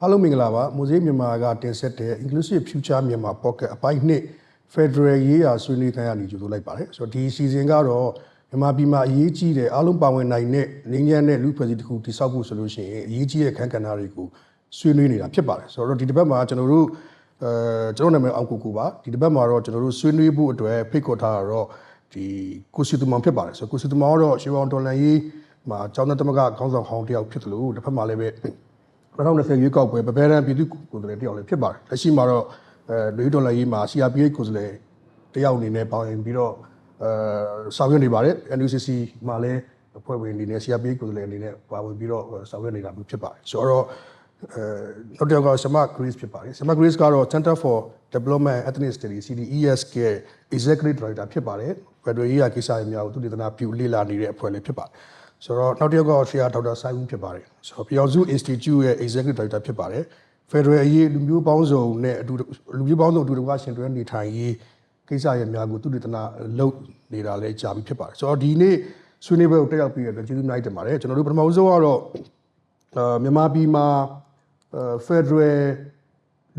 အားလုံးမင်္ဂလာပါမိုဇေးမြန်မာကတင်ဆက်တဲ့ Inclusive Future မြန်မာ Pocket အပိုင်းနှစ် Federal ရေးရာဆွေးနွေးခန်းကနေကြိုဆိုလိုက်ပါတယ်ဆိုတော့ဒီ season ကတော့မြန်မာပြည်မှာအရေးကြီးတဲ့အားလုံးပါဝင်နိုင်တဲ့ငြိမ်းချမ်းတဲ့လူ့ဖွဲ့စည်းတစ်ခုတည်ဆောက်ဖို့ဆိုလို့ရှိရင်အရေးကြီးတဲ့ခန်းကဏ္ဍတွေကိုဆွေးနွေးနေတာဖြစ်ပါတယ်ဆိုတော့ဒီတစ်ပတ်မှာကျွန်တော်တို့နာမည်အောင်ကိုပါဒီတစ်ပတ်မှာတော့ကျွန်တော်တို့ဆွေးနွေးဖို့အတွက်ဖိတ်ခေါ်ထားတာတော့ဒီကိုစီတူမောင်ဖြစ်ပါတယ်ဆိုတော့ကိုစီတူမောင်ကတော့ရှေး王တော်လန်ရေးမှာကျောင်းသားသမဂ္ဂခေါင်းဆောင်ဟောင်းတယောက်ဖြစ်တယ်လို့တစ်ဖက်မှာလည်းပဲ2020ရွေးကောက်ပွဲဗပဲရန်ပြည်သူ့ကိုယ်စားလှယ်တယောက်လည်းဖြစ်ပါတယ်လက်ရှိမှာတော့လူဒေါ်လာရေးမှာ CRPH ကိုယ်စားလှယ်တယောက်အနေနဲ့ပေါင်းရင်ပြီးတော့ဆောင်ရွက်နေပါတယ် NUCC မှာလည်းအဖွဲ့ဝင်အနေနဲ့ CRPH ကိုယ်စားလှယ်အနေနဲ့ပါဝင်ပြီးတော့ဆောင်ရွက်နေတာမျိုးဖြစ်ပါတယ်ဆိုတော့နောက်တစ်ယောက်ကဆမ Grace ဖြစ်ပါတယ်ဆမ Grace ကတော့ Center for Development and Ethnic Studies CDES က Executive Director ဖြစ်ပါတယ်ဖက်ဒရယ်ရေးရာကိစ္စတွေများကိုသူတည်တနာပြုလေ့လာနေတဲ့အဖွဲ့လည်းဖြစ်ပါတယ်ဆိုတော့နောက်တစ်ယောက်ကဆရာဒေါက်တာဆိုင်ဦးဖြစ်ပါတယ်ဆိုတော့ပြည်အောင်စု Institute ရဲ့ Executive Director ဖြစ်ပါတယ် Federal အရေးလူမျိုးပေါင်းစုံနဲ့အတူလူမျိုးပေါင်းစုံအတူတကွရှင်တွဲနေထိုင်ရေးကိစ္စရပ်များကိုသူတည်တနာလုပ်နေတာလည်းကြာပြီဖြစ်ပါတယ်ဆိုတော့ဒီနေ့ဆွေးနွေးပွဲကိုတက်ရောက်ပြီးရတဲ့ကျေးဇူးများတင်ပါတယ်ကျွန်တော်တို့ပထမဆုံးကတော့မြန်မာပြည်မှာFederal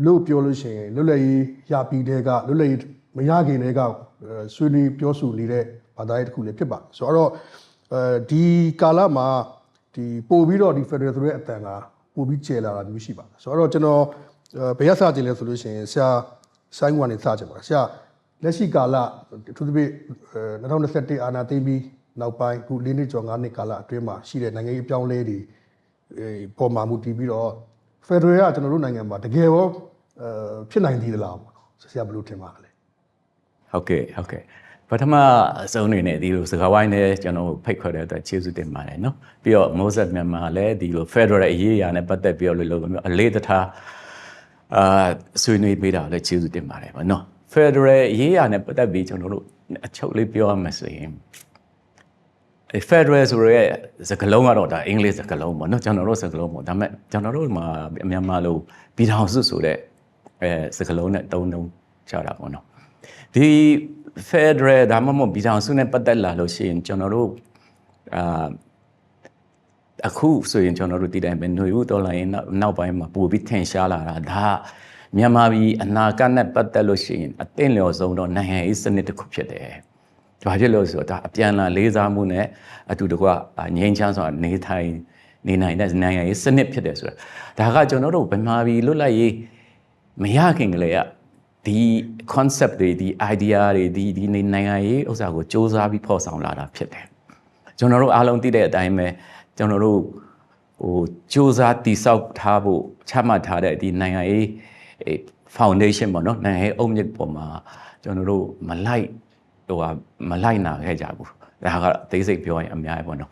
လို့ပြောလို့ရှိရင်လွတ်လပ်ရေးရပြီးတဲ့ကလွတ်လပ်ရေးမရခင်တည်းကဆွေးနွေးပြောဆိုနေတဲ့ဘာသာရေးတစ်ခုလည်းဖြစ်ပါတယ်ဆိုတော့ဒီကာလမှာဒီပို့ပြီးတော့ဒီ Federal ဆိုတဲ့အတန်ကပို့ပြီးကျယ်လာတာမျိုးရှိပါတယ်ဆိုတော့ကျွန်တော်ဘယ်ရစကြလဲဆိုလို့ရှိရင်ဆရာဆိုင်းကနေစကြပါဆရာလက်ရှိကာလသူတို့2021အာဏာသိမ်းပြီးနောက်ပိုင်းခု4နှစ်ကျော်5နှစ်ကာလအတွင်းမှာရှိတဲ့နိုင်ငံရေးအပြောင်းအလဲတွေပေါ်မှာမူတည်ပြီးတော့ Federal ကကျွန်တော်တို့နိုင်ငံမှာတကယ်ရောဖြစ်နိုင်သေးသလားပေါ့နော်ဆရာဘယ်လိုထင်ပါလဲဟုတ်ကဲ့ပထမအဆုံးအနေနဲ့ဒီလိုစကားဝိုင်းနဲ့ကျွန်တော်ဖိတ်ခေါ်တဲ့အတွက်ကျေးဇူးတင်ပါတယ်နော်ပြီးတော့ Moses မြန်မာလည်းဒီလို Federal အရေးအရာနဲ့ပတ်သက်ပြီးတော့လို့မျိုးအလေးတထားဆွေးနွေးပေးတာလည်းကျေးဇူးတင်ပါတယ်ဗောနော် Federal အရေးအရာနဲ့ပတ်သက်ပြီးကျွန်တော်တို့အချုပ်လေးပြောရမယ်ဆိုရင်Federal ဆိုရဲစကားလုံးကတော့ဒါအင်္ဂလိပ်စကားလုံးပေါ့နော်ကျွန်တော်တို့စကားလုံးပေါ့ဒါပေမဲ့ကျွန်တော်တို့မှာမြန်မာလိုပြည်ထောင်စုဆိုတဲ့စကားလုံးနဲ့တုံးချတာပေါ့နော်ဒီ Federal ဒါမှမဟုတ်ပြည်ထောင်စုနဲ့ပတ်သက်လာလို့ရှိရင်ကျွန်တော်တို့အခုဆိုရင်ကျွန်တော်တို့ဒီတိုင်းပဲຫນွေဦးတော်လိုင်းနောက်ပိုင်းမှာပို့ပြီးထင်ရှားလာတာဒါမြန်မာပြည်အနာဂတ်နဲ့ပတ်သက်လို့ရှိရင်အသင့်လျော်ဆုံးတော့နိုင်ငံရေးစနစ်တစ်ခုဖြစ်တယ်ဘာဖြစ်လို့ဆိုတော့ဒါအပြန်အလှန်လေးစားမှုနဲ့အတူတကွငြိမ်းချမ်းစွာနေနိုင်တဲ့နိုင်ငံရေးစနစ်ဖြစ်တယ်ဆိုတော့ဒါကကျွန်တော်တို့ဗမာပြည်လွတ်လပ်ရေးမရခင်ကလေးကဒီ concept တွေဒီ idea တွေဒီနိုင်ငံရေးဥစ္စာကိုစ조사ပြီးဖော်ဆောင်လာတာဖြစ်တယ်ကျွန်တော်တို့အားလုံးသိတဲ့အတိုင်းပဲကျွန်တော်တို့စ조사တည်ဆောက်ထားဖို့ချမှတ်ထားတဲ့ဒီနိုင်ငံရေး foundation ပေါ့နော်နိုင်ငံရေးအုတ်မြစ်ပေါ်မှာကျွန်တော်တို့မလိုက်နာခဲ့ကြဘူးဒါကအသေးစိတ်ပြောရင်အများကြီးပေါ့နော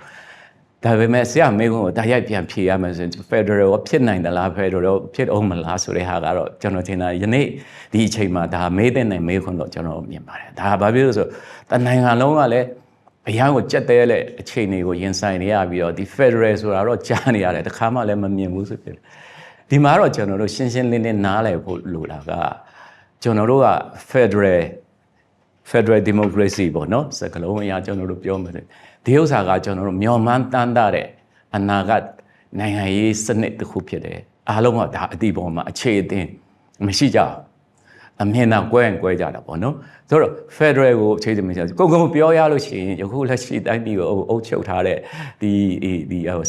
်ဒါပေမဲ့ဆရာမေကွန်းကိုတိုက်ရိုက်ပြန်ဖြေရမယ်ဆိုရင် Federal ကိုဖြစ်နိုင်သလား Federal ဖြစ်အောင်မလားဆိုတဲ့ဟာကတော့ကျွန်တော်ထင်တာယနေ့ဒီအချိန်မှာဒါမေးတဲ့နိုင်မေကွန်းတော့ကျွန်တော်မြင်ပါတယ်ဒါဘာဖြစ်လို့ဆိုတနိုင်ငံလုံးကလည်းအရာကိုကြက်တဲတဲ့အခြေအနေကိုရင်ဆိုင်နေရပြီးတော့ဒီ Federal ဆိုတာတော့ကြားနေရတယ်တခါမှလည်းမမြင်ဘူးဆိုဖြစ်တယ်ဒီမှာတော့ကျွန်တော်တို့ရှင်းရှင်းလင်းလင်းနားလည်ဖို့လိုတာကကျွန်တော်တို့က Federal Democracy ပေါ့နော်စကားလုံးအရာကျွန်တော်တို့ပြောမယ်ဒီဥစ္စာကကျွန်တော်တို့မျှော်မှန်းတမ်းတဲ့အနာဂတ်နိုင်ငံရေးစနစ်တစ်ခုဖြစ်တယ်အားလုံးကဒါအတိပေါ်မှာအခြေအသင်းမရှိကြအမြင်တော့ကွဲကြတာပေါ့နော်ဆိုတော့ Federal ကိုအခြေအသင်းမရှိကိုပြောရလို့ရှိရင်ယခုလက်ရှိတိုင်းပြည်ကိုအုပ်ချုပ်ထားတဲ့ဒ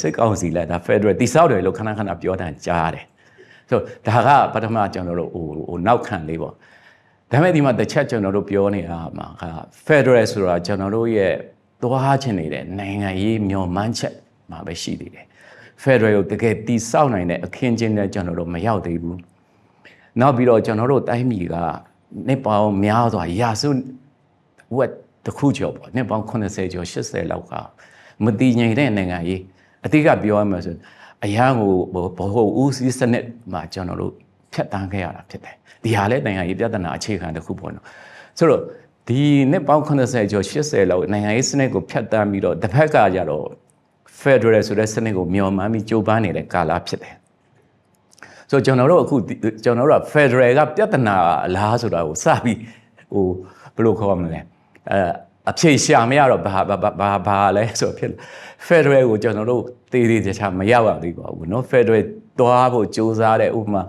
ီစစ်ကောင်စီလက်ဒါ Federal တိစောက်တယ်လို့ခဏပြောတန်ကြားတယ်ဆိုတော့ဒါကပထမကျွန်တော်တို့နောက်ခံလေးပေါ့ဒါပေမဲ့ဒီမှာတစ်ချက်ကျွန်တော်တို့ပြောနေတာမှာက Federal ဆိုတာကျွန်တော်တို့ရဲ့သွားချင်နေတဲ့နိုင်ငံရေးမျှော်မှန်းချက်မှာပဲရှိသေးတယ် Federal ကိုတကယ်တည်ဆောက်နိုင်တဲ့အခင်းချင်းနဲ့ကျွန်တော်တို့မရောက်သေးဘူးနောက်ပြီးတော့ကျွန်တော်တို့တိုင်းပြည်ကနှစ်ပေါင်းများစွာရာစုဝက်တစ်ခုကျော်ပေါ့နှစ်ပေါင်း80ကျော်80လောက်ကမတည်ငြိမ်တဲ့နိုင်ငံရေးအတိတ်ကပြောရမှာဆိုအရာကိုဘဟုဦးစီးစနစ်မှာကျွန်တော်တို့ဖြတ်တန်းခဲ့ရတာဖြစ်တယ်ဒီဟာလည်းနိုင်ငံရေးပြဿနာအခြေခံတစ်ခုပေါ့နော်ဆိုတော့ဒီနှစ်ပေါင်း80ကျော်80လောက်နိုင်ငံရေးစနစ်ကိုဖြတ်တန်းပြီးတော့တစ်ဖက်ကကြတော့ Federal ဆိုတဲ့စနစ်ကိုမျှော်မှန်းပြီးကြိုးပမ်းနေတဲ့ကာလဖြစ်တယ်ဆိုတော့ကျွန်တော်တို့အခုကျွန်တော်တို့က Federal ကပြဿနာလားဆိုတာကိုစပြီးဘယ်လိုခေါ်မလဲအဖြေရှာမရတော့ဘာလဲဆိုဖြစ်Federal ကိုကျွန်တော်တို့တည်တည်ချာချာမရောက်ရသေးပါဘူးเนาะ Federal သွားဖို့စူးစမ်းတဲ့ဥပမာ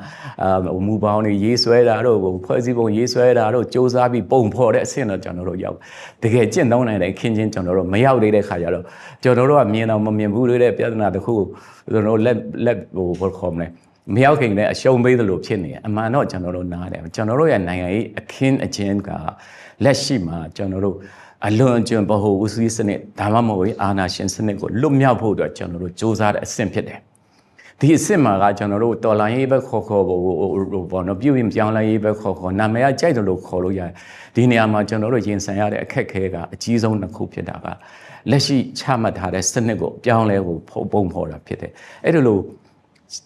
မူပေါင်းတွေရေးဆွဲတာတို့ဖွဲ့စည်းပုံရေးဆွဲတာတို့စူးစမ်းပြီးပုံဖော်တဲ့အဆင့်တော့ကျွန်တော်တို့ရောက်တကယ်ကျင့်သုံးနိုင်တဲ့ခင်းချင်းကျွန်တော်တို့မရောက်သေးတဲ့ခါကျတော့ကျွန်တော်တို့ကမြင်တော့မမြင်ဘူးတဲ့ပြဿနာတစ်ခုကျွန်တော်တို့လက်ဘယ်ခေါ်မလဲမရောက်ခင်လည်းအရှုံးပေးသလိုဖြစ်နေအမှန်တော့ကျွန်တော်တို့နားတယ်ကျွန်တော်တို့ရဲ့နိုင်ငံရေးအခင်းအကျင်းကလက်ရှိမှာကျွန်တော်တို့အလွန်အကျွံဗဟိုဦးစီးစနစ်ဒါမှမဟုတ်အာဏာရှင်စနစ်ကိုလွတ်မြောက်ဖို့အတွက်ကျွန်တော်တို့စူးစမ်းတဲ့အဆင့်ဖြစ်တယ်ဒီအစ်စ်မှာကကျွန်တော်တို့တော်လိုင်းရေးပဲခေါ်ဘောနော်ပြုပြင်ပြောင်းလဲရေးပဲခေါ်နာမည်ကကြိုက်တယ်လို့ခေါ်လို့ရတယ်ဒီနေရာမှာကျွန်တော်တို့ရင်ဆိုင်ရတဲ့အခက်အခဲကအကြီးဆုံးတစ်ခုဖြစ်တာကလက်ရှိချမှတ်ထားတဲ့စနစ်ကိုပြောင်းလဲဖို့ပုံဖော်တာဖြစ်တယ်အဲ့ဒါလို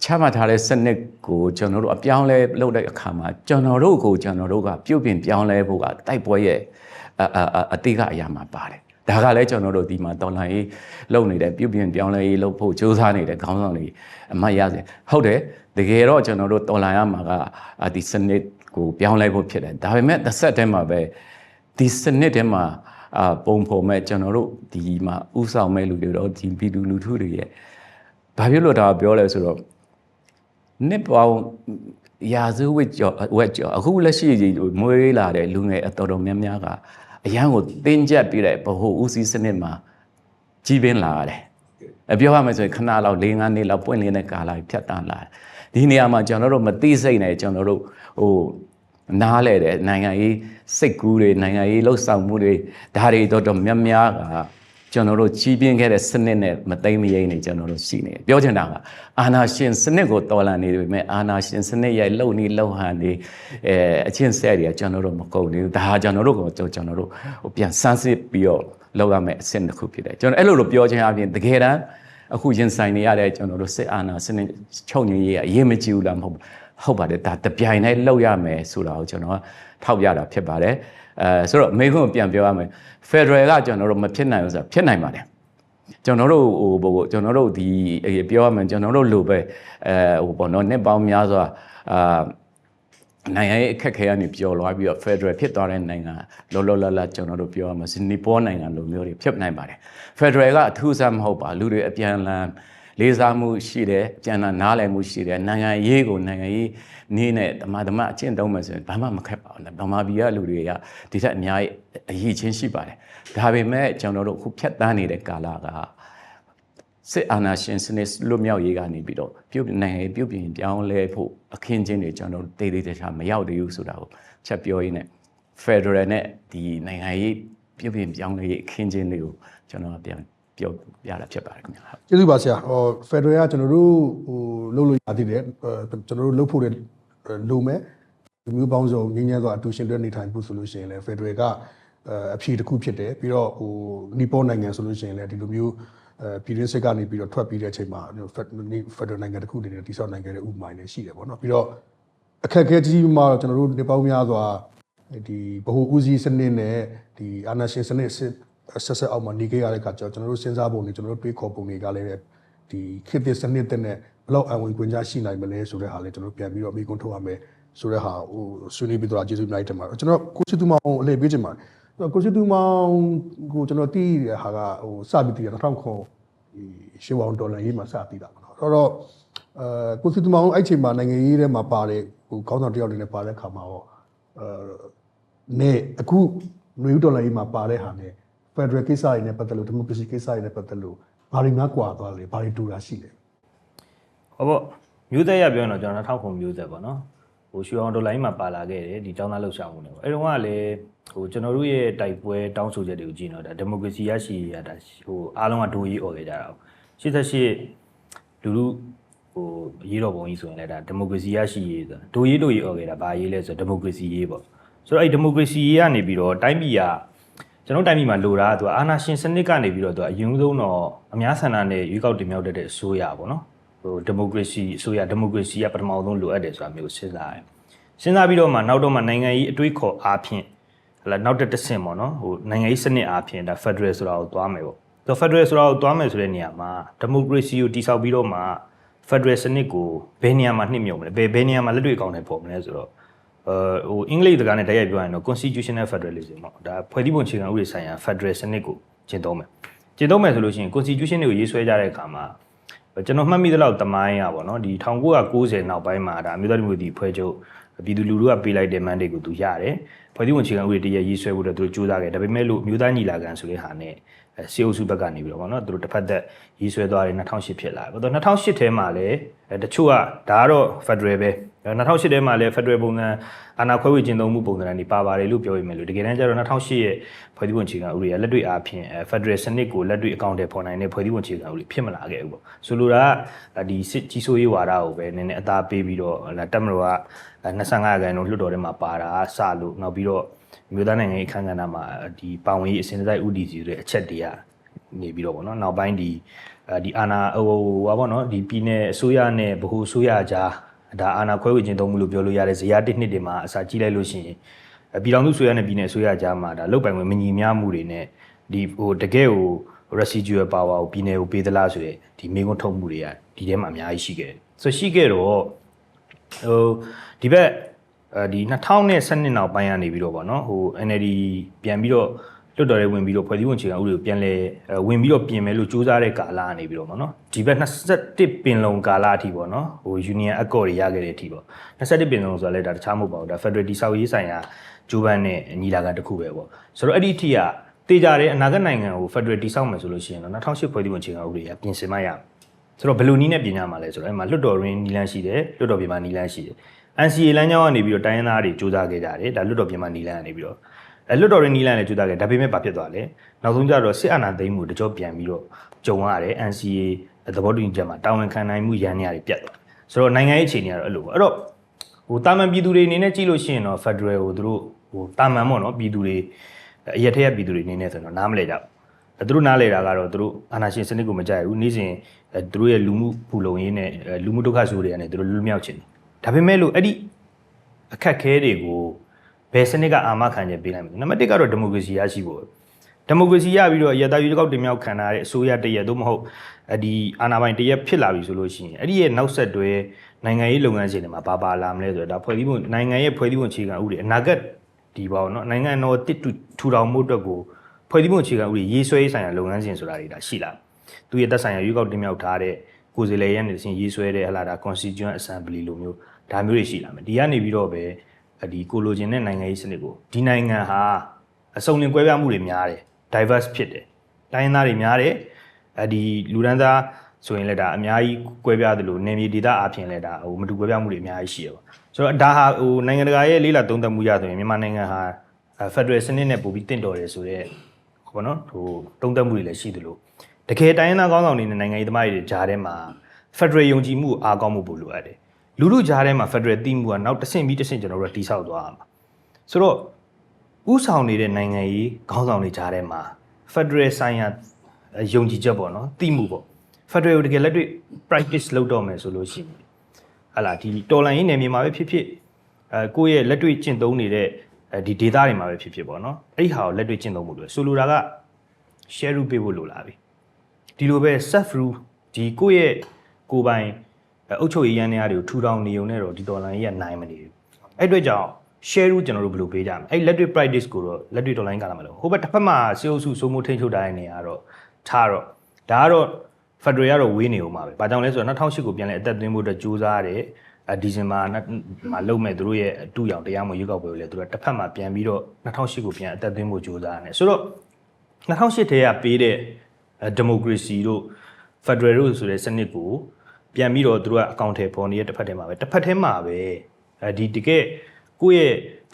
့ချမှတ်ထားတဲ့စနစ်ကိုကျွန်တော်တို့အပြောင်းလဲလုပ်တဲ့အခါမှာကျွန်တော်တို့ကပြုပြင်ပြောင်းလဲဖို့ကတိုက်ပွဲရဲ့အတိကအရာမှာပါတယ်ဒါကလည်းကျွန်တော်တို့ဒီမှာတော်လိုင်းရေးလုပ်နေတဲ့ပြုပြင်ပြောင်းလဲရေးလုပ်ဖို့စူးစမ်းနေတဲ့ခေါင်းဆောင်တွေအမှတ်ရစေဟုတ်တယ်တကယ်တော့ကျွန်တော်တို့တော်လိုင်းရမှာကဒီစနစ်ကိုပြောင်းလဲဖို့ဖြစ်တယ်ဒါပေမဲ့တစ်ဆက်တည်းမှာပဲဒီစနစ်ထဲမှာပုံဖော်မဲ့ကျွန်တော်တို့ဒီမှာဥဆောင်မဲ့လူတွေတော့ဒီပြည်သူလူထုတွေရဲ့ဘာဖြစ်လို့ဒါပြောလဲဆိုတော့နှစ်ပေါင်းရာစုဝက်ကျော်အခုလက်ရှိမွေးလာတဲ့လူငယ်အတော်များများကအရန်ကိုတင်းကျပ်ပြီးတဲ့ဗဟိုဦးစီးစနစ်မှာကြီးပင်းလာရတယ်ပြောရမယ်ဆိုရင်ခဏလောက်၄-၅နှစ်လောက်ပွင့်လင်းတဲ့ကာလဖြတ်တန်းလာတယ်ဒီနေရာမှာကျွန်တော်တို့မသိစိတ်နဲ့ကျွန်တော်တို့နားလဲတဲ့နိုင်ငံရေးစိတ်ကူးတွေနိုင်ငံရေးလှုပ်ဆောင်မှုတွေဒါတွေတော့များများကကျွန်တော်တို့ကြီးပြင်းခဲ့တဲ့စနစ်နဲ့မသိမရိမ့်နေကျွန်တော်တို့ရှိနေပြောချင်တာကအာဏာရှင်စနစ်ကိုတော်လှန်နေပေမဲ့အာဏာရှင်စနစ်ရဲ့လုံနေလုံဟန်နေအချင်းဆဲတွေကကျွန်တော်တို့မကုန်ဘူးဒါကျွန်တော်တို့ပြန်စမ်းစစ်ပြီးတော့လောက်ရမယ်အဆင့်တစ်ခုဖြစ်တယ်ကျွန်တော်အဲ့လိုပြောချင်အပြင်တကယ်တမ်းအခုရင်ဆိုင်နေရတဲ့ကျွန်တော်တို့စစ်အာဏာစနစ်ချုပ်ငြိမ်းရေးအရေးမကြီးဘူးလားမဟုတ်ပါတယ်ဒါတပြိုင်တည်းလောက်ရမယ်ဆိုတာကိုကျွန်တော်ထောက်ပြတာဖြစ်ပါတယ်ဆိုတော့မိခွန်းပြန်ပြောရမယ်ဖက်ဒရယ်ကကျွန်တော်တို့မဖြစ်နိုင်ဘူးဆိုတာဖြစ်နိုင်ပါတယ်ကျွန်တော်တို့ဒီပြောရမယ်ကျွန်တော်တို့လိုပဲပေါ့နော်နှစ်ပေါင်းများစွာနိုင်ငံရေးအခက်ခဲကနေပျော်လွှားပြီးတော့ဖက်ဒရယ်ဖြစ်သွားတဲ့နိုင်ငံလောလောလတ်ကျွန်တော်တို့ပြောရမယ်စနီပေါ်နိုင်ငံလိုမျိုးတွေဖြစ်နိုင်ပါတယ်ဖက်ဒရယ်ကအထူးဆန်းမဟုတ်ပါလူတွေအပြန်လန်လေးစားမှုရှိတယ်ပြန်လာနားလည်မှုရှိတယ်နိုင်ငံရေးကိုနိုင်ငံရေးနည်းနဲ့ဓမ္မအကျင့်သုံးမယ်ဆိုရင်ဘာမှမခက်ပါဘူးဗမာပြည်ကလူတွေကဒီထက်အများကြီးအရေးချင်းရှိပါတယ်ဒါပေမဲ့ကျွန်တော်တို့အခုဖြတ်တန်းနေတဲ့ကာလကစစ်အာဏာရှင်စနစ်လွတ်မြောက်ရေးကနေပြီးတော့နိုင်ငံပြုပြင်ပြောင်းလဲဖို့အခင်းချင်းတွေကျွန်တော်တို့တေးတခြားမရောက်သေးဘူးဆိုတာကိုချက်ပြောရင်းနဲ့ Federal နဲ့ဒီနိုင်ငံရေးပြုပြင်ပြောင်းလဲရေးအခင်းချင်းတွေကိုကျွန်တော်ပြန်ပြောပြတာဖြစ်ပါတယ်ခင်ဗျာကျေးဇူးပါဆရာဖက်ဒရယ်ကကျွန်တော်တို့လုပ်လို့ရသေးတယ်ကျွန်တော်တို့လုပ်ဖို့လိုမယ်ဒီမျိုးပေါင်းစုံငင်းညံ့စွာအတူရှင်တွဲနေထိုင်ဖို့ဆိုလို့ရှိရင်လည်းဖက်ဒရယ်ကအဖြေတစ်ခုဖြစ်တယ်ပြီးတော့နီပေါ်နိုင်ငံဆိုလို့ရှိရင်လည်းဒီလိုမျိုးပြည်တွင်းစစ်ကနေပြီးတော့ထွက်ပြီးတဲ့အချိန်မှာဖက်ဒရယ်နိုင်ငံတစ်ခုအနေနဲ့တည်ဆောက်နိုင်ခဲ့တဲ့ဥပမာတွေရှိတယ်ပေါ့နော်ပြီးတော့အခက်အခဲကြီးမှာတော့ကျွန်တော်တို့နေပေါင်းများစွာဒီဗဟိုဦးစီးစနစ်နဲ့ဒီအာဏာရှင်စနစ်ဆက်အောက်မှာနေခဲ့ရတဲ့အခါကျတော့ကျွန်တော်တို့စဉ်းစားပုံတွေကျွန်တော်တို့တွေးခေါ်ပုံတွေကလည်းဒီခေတ်သစ်စနစ်တဲ့နဲ့ဘယ်လောက်အဝင်ခွင့်ကြရှိနိုင်မလဲဆိုတဲ့ဟာလေးကျွန်တော်တို့ပြန်ပြီးတော့မိကွန်းထုတ်ရမယ်ဆိုတဲ့ဟာဆွေးနွေးပြီးတော့ကျေးဇူးအများကြီးတင်ပါတယ်ကျွန်တော်ကိုစစ်သူမောင်အလှည့်ပေးချင်ပါတယ်ကိုစစ်သူမောင်ကိုကျွန်တော်တီးတဲ့ဟာကစပြီးတီးတယ်2009ရှေ့ဝေါဒေါ်လာရေးမှာစပြီးတာပေါ့နော်အဲ့တော့ကိုစစ်သူမောင်အဲ့ချိန်မှာနိုင်ငံရေးထဲမှာပါတယ်ခေါင်းဆောင်တယောက်အနေနဲ့ပါတဲ့ခါမှာရောနဲ့အခုနွေဦးဒေါ်လာရေးမှာပါတဲ့ဟာနဲ့ဖက်ဒရယ်ကိစ္စတွေနဲ့ပတ်သက်လို့ဒီမိုကရေစီကိစ္စတွေနဲ့ပတ်သက်လို့ဘာတွေများကွာသွားလဲဘာတွေတူတာရှိလဲဟုတ်ပေါ့မျိုးသက်ရပြောရင်တော့ကျွန်တော်2009မျိုးသက်ပေါ့နော်ရွှေအောင်ဒေါ်လာကြီးမှာပါလာခဲ့တယ်ဒီចောင်းသားလှုပ်ရှားမှုတွေပေါ့အဲ့တော့ကလည်းကျွန်တော်တို့ရဲ့တိုက်ပွဲတောင်းဆိုချက်တွေကိုကြည့်တော့ဒါဒီမိုကရေစီရရှိရတာအားလုံးကဒိုးကြီးអော်ခဲ့ကြတာ88လူရေးတော်ပုံကြီးဆိုရင်လည်းဒါဒီမိုကရေစီရရှိရေးဆိုဒိုးကြီးអော်ခဲ့တာဘာရေးလဲဆိုဒီမိုကရေစီရေးပေါ့ဆိုတော့အဲ့ဒီမိုကရေစီရေးကနေပြီးတော့တိုင်းပြည်ကကျွန်တော်တိုင်းပြည်မှာလိုတာကအာဏာရှင်စနစ်ကနေပြီးတော့အရင်ဆုံးတော့အများဆန္ဒနဲ့ရွေးကောက်တင်မြှောက်တဲ့အစိုးရပေါ့နော်ဒီမိုကရေစီအစိုးရဒီမိုကရေစီကပထမဆုံးလိုအပ်တယ်ဆိုတာမျိုးစဉ်းစားတယ်စဉ်းစားပြီးတော့မှနောက်တော့မှနိုင်ငံရေးအတွေးခေါ်အားဖြင့်နောက်တစ်ဆင့်ပေါ့နော်နိုင်ငံရေးစနစ်အားဖြင့်ဒါ Federal ဆိုတာကိုသွားမယ်ပေါ့ဆို Federal ဆိုတာကိုသွားမယ်ဆိုတဲ့နေရာမှာဒီမိုကရေစီကိုတည်ဆောက်ပြီးတော့မှ Federal စနစ်ကိုဘယ်နေရာမှာနှိမ့်မြုံမလဲဘယ်နေရာမှာလက်တွေ့အကောင့်နဲ့ပေါ်မလဲဆိုတော့အင်္ဂလိပ်စကားနဲ့တိုက်ရိုက်ပြောရင်တော့ constitutional federalism ပေါ့ဒါဖွဲ့စည်းပုံအခြေခံဥပဒေဆိုင်ရာ Federal စနစ်ကိုကျင့်သုံးမယ်ဆိုလို့ရှိရင် constitution တွေကိုရေးဆွဲကြတဲ့အခါမှာ ကျွန်တော်မှတ်မိသလောက်တမိုင်းရပါတော့ဒီ1990နောက်ပိုင်းမှာဒါအမျိုးသားဒီမိုကရေစီဖွဲ့ချုပ်ပြည်သူလူထုကပေးလိုက်တဲ့ mandate ကိုသူရတယ်ဖွဲ့စည်းပုံအခြေခံဥပဒေတရရေးဆွဲဖို့တော့သူတို့ကြိုးစားခဲ့ဒါပေမဲ့လို့မျိုးသားညီလာခံဆိုတဲ့ဟာနဲ့စီအိုစုဘက်ကနေပြီးတော့ဗောနော်သူတို့တစ်ဖက်သက်ရေးဆွဲသွားတယ်2008ဖြစ်လာတယ်ဗောတော့2008ထဲမှာလည်းတချို့ကဒါကတော့ Federal ပဲ2008ထဲမှာလည်း Federal ပုံစံအာဏာခွဲဝေကျင့်သုံးမှုပုံစံတွေပါပါတယ်လို့ပြောရမယ်လို့တကယ်တမ်းကျတော့2008ရဲ့ဖွဲ့စည်းပုံအခြေခံဥပဒေကလက်တွေ့အားဖြင့် Federal စနစ်ကိုလက်တွေ့အကောင့်တွေပေါ်နိုင်တဲ့ဖွဲ့စည်းပုံအခြေခံဥပဒေဖြစ်မလာခဲ့ဘူးပေါ့ဆိုလိုတာကဒီစစ်ကြီးစိုးရေးဝါဒကိုပဲနည်းနည်းအသာပေးပြီးတော့တက်မတော်က25ခန်းလုံးလွှတ်တော်ထဲမှာပါတာစလို့နောက်ပြီးတော့မြို့သားနိုင်ငံရေးအခမ်းကဏ္ဍမှာဒီပါဝင်ရေးအစဉ်တစိုက် UDC ဆိုတဲ့အချက်တွေကနေပြီးတော့ဗောနော်နောက်ပိုင်းဒီအာဏာဟိုပါဗောနော်ဒီပြည်နယ်အစိုးရနဲ့ဗဟိုအစိုးရကြားဒါအာဏာခွဲဝေခြင်းသုံးမှုလို့ပြောလို့ရတဲ့ဇယားတစ်နှစ်တွေမှာအစာကြည့်လိုက်လို့ရှိရင်ပြည်ထောင်စုအစိုးရနဲ့ပြည်နယ်အစိုးရကြားမှာဒါလုတ်ပိုင်ခွင့်မညီမျှမှုတွေနဲ့ဒီဟိုတကယ်ကို residual power ကိုပြည်နယ်ကိုပေးသလားဆိုတဲ့ဒီမေးခွန်းထုတ်မှုတွေကဒီထဲမှာအများကြီးရှိခဲ့တယ်ဆိုရှိခဲ့တော့ဟိုဒီဘက်ဒီ2012နောက်ပိုင်းကနေပြီးတော့ဗောနော်ဟို NLD ပြန်ပြီးတော့လွတ်တော်ရဲဝင်ပြီးတော့ဖွဲ့စည်းပုံအခြေခံဥပဒေကိုပြန်လဲဝင်ပြီးတော့ပြင်မယ်လို့စူးစမ်းတဲ့ကာလကနေပြီးတော့ဗောနော်ဒီဘက်21ပင်လုံကာလအထိဗောနော်ဟို Union Accord တွေရခဲ့တဲ့အထိဗော21ပင်လုံဆိုတာလည်းဒါတခြားမဟုတ်ပါဘူးဒါ Federal တိဆောက်ရေးဆိုင်ရာဂျိုးပန်းနဲ့ညီလာခံတစ်ခုပဲဗောဆိုတော့အဲ့ဒီအထိကတေးကြတဲ့အနာဂတ်နိုင်ငံကို Federal တိဆောက်မယ်ဆိုလို့ရှိရင်တော့2008ဖွဲ့စည်းပုံအခြေခံဥပဒေကပြင်ဆင်မှရမယ်ဆိုတော့ဘယ်လိုနည်းနဲ့ပြင်ရမှာလဲဆိုတော့အဲ့မှာလွတ်တော်ရင်းနီလန်းရှိတယ်လွတ်တော်ပြင်မှာနီလန်းရှိတယ် NCA လမ်းကြောင်းကနေပြီးတော့တိုင်းရင်းသားတွေစူးစမ်းခဲ့ကြတယ်ဒါလွတ်တော်ပြင်မှာနီလန်းကနေပြီးတော့လွတ်တော်ရင်းနီလန်းလည်းစူးစမ်းခဲ့ဒါပေမဲ့ဘာဖြစ်သွားလဲနောက်ဆုံးကျတော့စစ်အာဏာသိမ်းမှုတကြောပြန်ပြီးတော့ကြုံရတယ် NCA သဘောတူညီချက်မှာတာဝန်ခံနိုင်မှုရန်နေရတယ်ပြတ်သွားဆိုတော့နိုင်ငံရေးအခြေအနေကတော့အဲ့လိုပေါ့အဲ့တော့ဟိုတာမန်ပြည်သူတွေအနေနဲ့ကြည့်လို့ရှိရင်တော့ Federal ကိုသူတို့ဟိုတာမန်ပေါ့နော်ပြည်သူတွေအရက်ထက်ပြည်သူတွေအနေနဲ့ဆိုတော့နားမလဲကြဘူးသူတို့နားလဲတာကတော့သူတို့အာဏာရှင်စနစ်ကိုမကြိုက်ဘူးနေ့စဉ်သူတို့ရဲ့လူမှုဖူလုံရေးနဲ့လူမှုဒုက္ခဆိုးတွေကနေသူတို့လွတ်မြောက်ချင်တယ်ဒါပေမဲ့လို့အဲ့ဒီအခက်ခဲတွေကိုဘယ်စနစ်ကအာမခံချက်ပေးနိုင်မလဲနံပါတ်1ကတော့ဒီမိုကရေစီရရှိဖို့ဒီမိုကရေစီရပြီးတော့ရတာယူကောက်တင်မြောက်ခံထားတဲ့အစိုးရတရက်သို့မဟုတ်ဒီအာဏာပိုင်တရက်ဖြစ်လာပြီဆိုလို့ရှိရင်အဲ့ဒီရဲ့နောက်ဆက်တွဲနိုင်ငံရေးလုပ်ငန်းစဉ်တွေမှာပါလာမလဲဆိုတော့ဒါဖွဲ့စည်းပုံနိုင်ငံရဲ့ဖွဲ့စည်းပုံအခြေခံဥပဒေအနာဂတ်ဒီပေါ့နော်နိုင်ငံတော်တစ်ထူထောင်မှုအတွက်ကိုဖွဲ့စည်းပုံအခြေခံဥပဒေရေးဆွဲရေးဆိုင်ရာလုပ်ငန်းစဉ်ဆိုတာတွေဒါရှိလာသူရဲ့သက်ဆိုင်ရာယူကောက်တင်မြောက်ထားတဲ့ကိုယ်စားလှယ်ရဲ့နေစဉ်ရေးဆွဲတဲ့ဟလာဒါ Constituent Assembly လိုမျိုးဒါမျိုးတွေရှိလာမယ်ဒီကနေပြီးတော့ပဲဒီကိုလိုချင်တဲ့နိုင်ငံရေးစနစ်ကိုဒီနိုင်ငံဟာအစုံလင်ကွဲပြားမှုတွေများတယ် diverse ဖြစ်တယ်တိုင်းရင်းသားတွေများတယ်ဒီလူဒန်းသားဆိုရင်လည်းဒါအများကြီးကွဲပြားတယ်လို့နေမြေဒေသအပြင်လည်းဒါဟိုမတူကွဲပြားမှုတွေအများကြီးရှိရပါဆိုတော့ဒါဟာဟိုနိုင်ငံတကာရဲ့လေးလာသုံးသပ်မှုရဆိုရင်မြန်မာနိုင်ငံဟာ Federal စနစ်နဲ့ပို့ပြီးတင့်တော်တယ်ဆိုတော့ဘောနော်ဟိုသုံးသပ်မှုတွေလည်းရှိတယ်လို့တကယ်တိုင်းရင်းသားကောင်းဆောင်တွေနဲ့နိုင်ငံရေးသမားတွေကြားထဲမှာ Federal ယုံကြည်မှုအားကောင်းမှုပို့လိုအပ်တယ်လူလူကြားထဲမှာ Federal တည်မှုကနောက်တစ်ဆင့်ပြီးတစ်ဆင့်ကျွန်တော်တို့တိဆောက်သွားရမှာဆိုတော့ဥဆောင်နေတဲ့နိုင်ငံရေးခေါင်းဆောင်တွေကြားထဲမှာ Federal ဆိုင်ရာယုံကြည်ချက်ပေါ့နော်တည်မှုပေါ့ Federal ကိုတကယ်လက်တွေ့ practice လုပ်တော့မယ်ဆိုလို့ရှိရင်ဟာလာဒီတော်လန်ရေးနယ်မြေမှာပဲဖြစ်ဖြစ်ကိုယ့်ရဲ့လက်တွေ့ကျင့်သုံးနေတဲ့ဒီ data တွေမှာပဲဖြစ်ဖြစ်ပေါ့နော်အဲ့ဒီဟာကိုလက်တွေ့ကျင့်သုံးမှုလို့ဆိုလိုတာက share rule ပေးဖို့လိုလာပြီဒီလိုပဲ self rule ဒီကိုယ့်ရဲ့ကိုယ်ပိုင်အုပ်ချုပ်ရေးရန်တရားတွေကိုထူထောင်နေုံနဲ့တော့ဒီဒေါ်လာကြီးကနိုင်မနေဘူးအဲ့အတွက်ကြောင့် share ကျွန်တော်တို့ဘယ်လိုပေးကြမလဲအဲ့လက်တွေ့ practice ကိုတော့လက်တွေ့ဒေါ်လာကြီးကလာမလို့ဟိုဘက်တစ်ဖက်မှာစေအုပ်စုစိုးမိုးထိန်းချုပ်ထားတဲ့နေရာကတော့ထားတော့ဒါကတော့ Federal ကတော့ဝေးနေဦးမှာပဲဘာကြောင့်လဲဆိုတော့2008ကိုပြန်လဲအသက်သွင်းဖို့အတွက်ကြိုးစားတဲ့ဒီဇင်ဘာမှာလုပ်မဲ့သူတို့ရဲ့အတူရောင်တရားမွေရွေးကောက်ပွဲကိုလည်းသူတို့တစ်ဖက်မှာပြန်ပြီးတော့2008ကိုပြန်အသက်သွင်းဖို့ကြိုးစားရတယ်ဆိုတော့2008ထဲကပေးတဲ့ဒီမိုကရေစီတို့ Federal တို့ဆိုတဲ့စနစ်ကိုပြန်ပြီးတော့သူတို့ကအကောင့်ထဲပေါ်နေတဲ့တစ်ဖက်ထဲမှာပဲတစ်ဖက်ထဲမှာပဲဒီတကယ်ကိုယ့်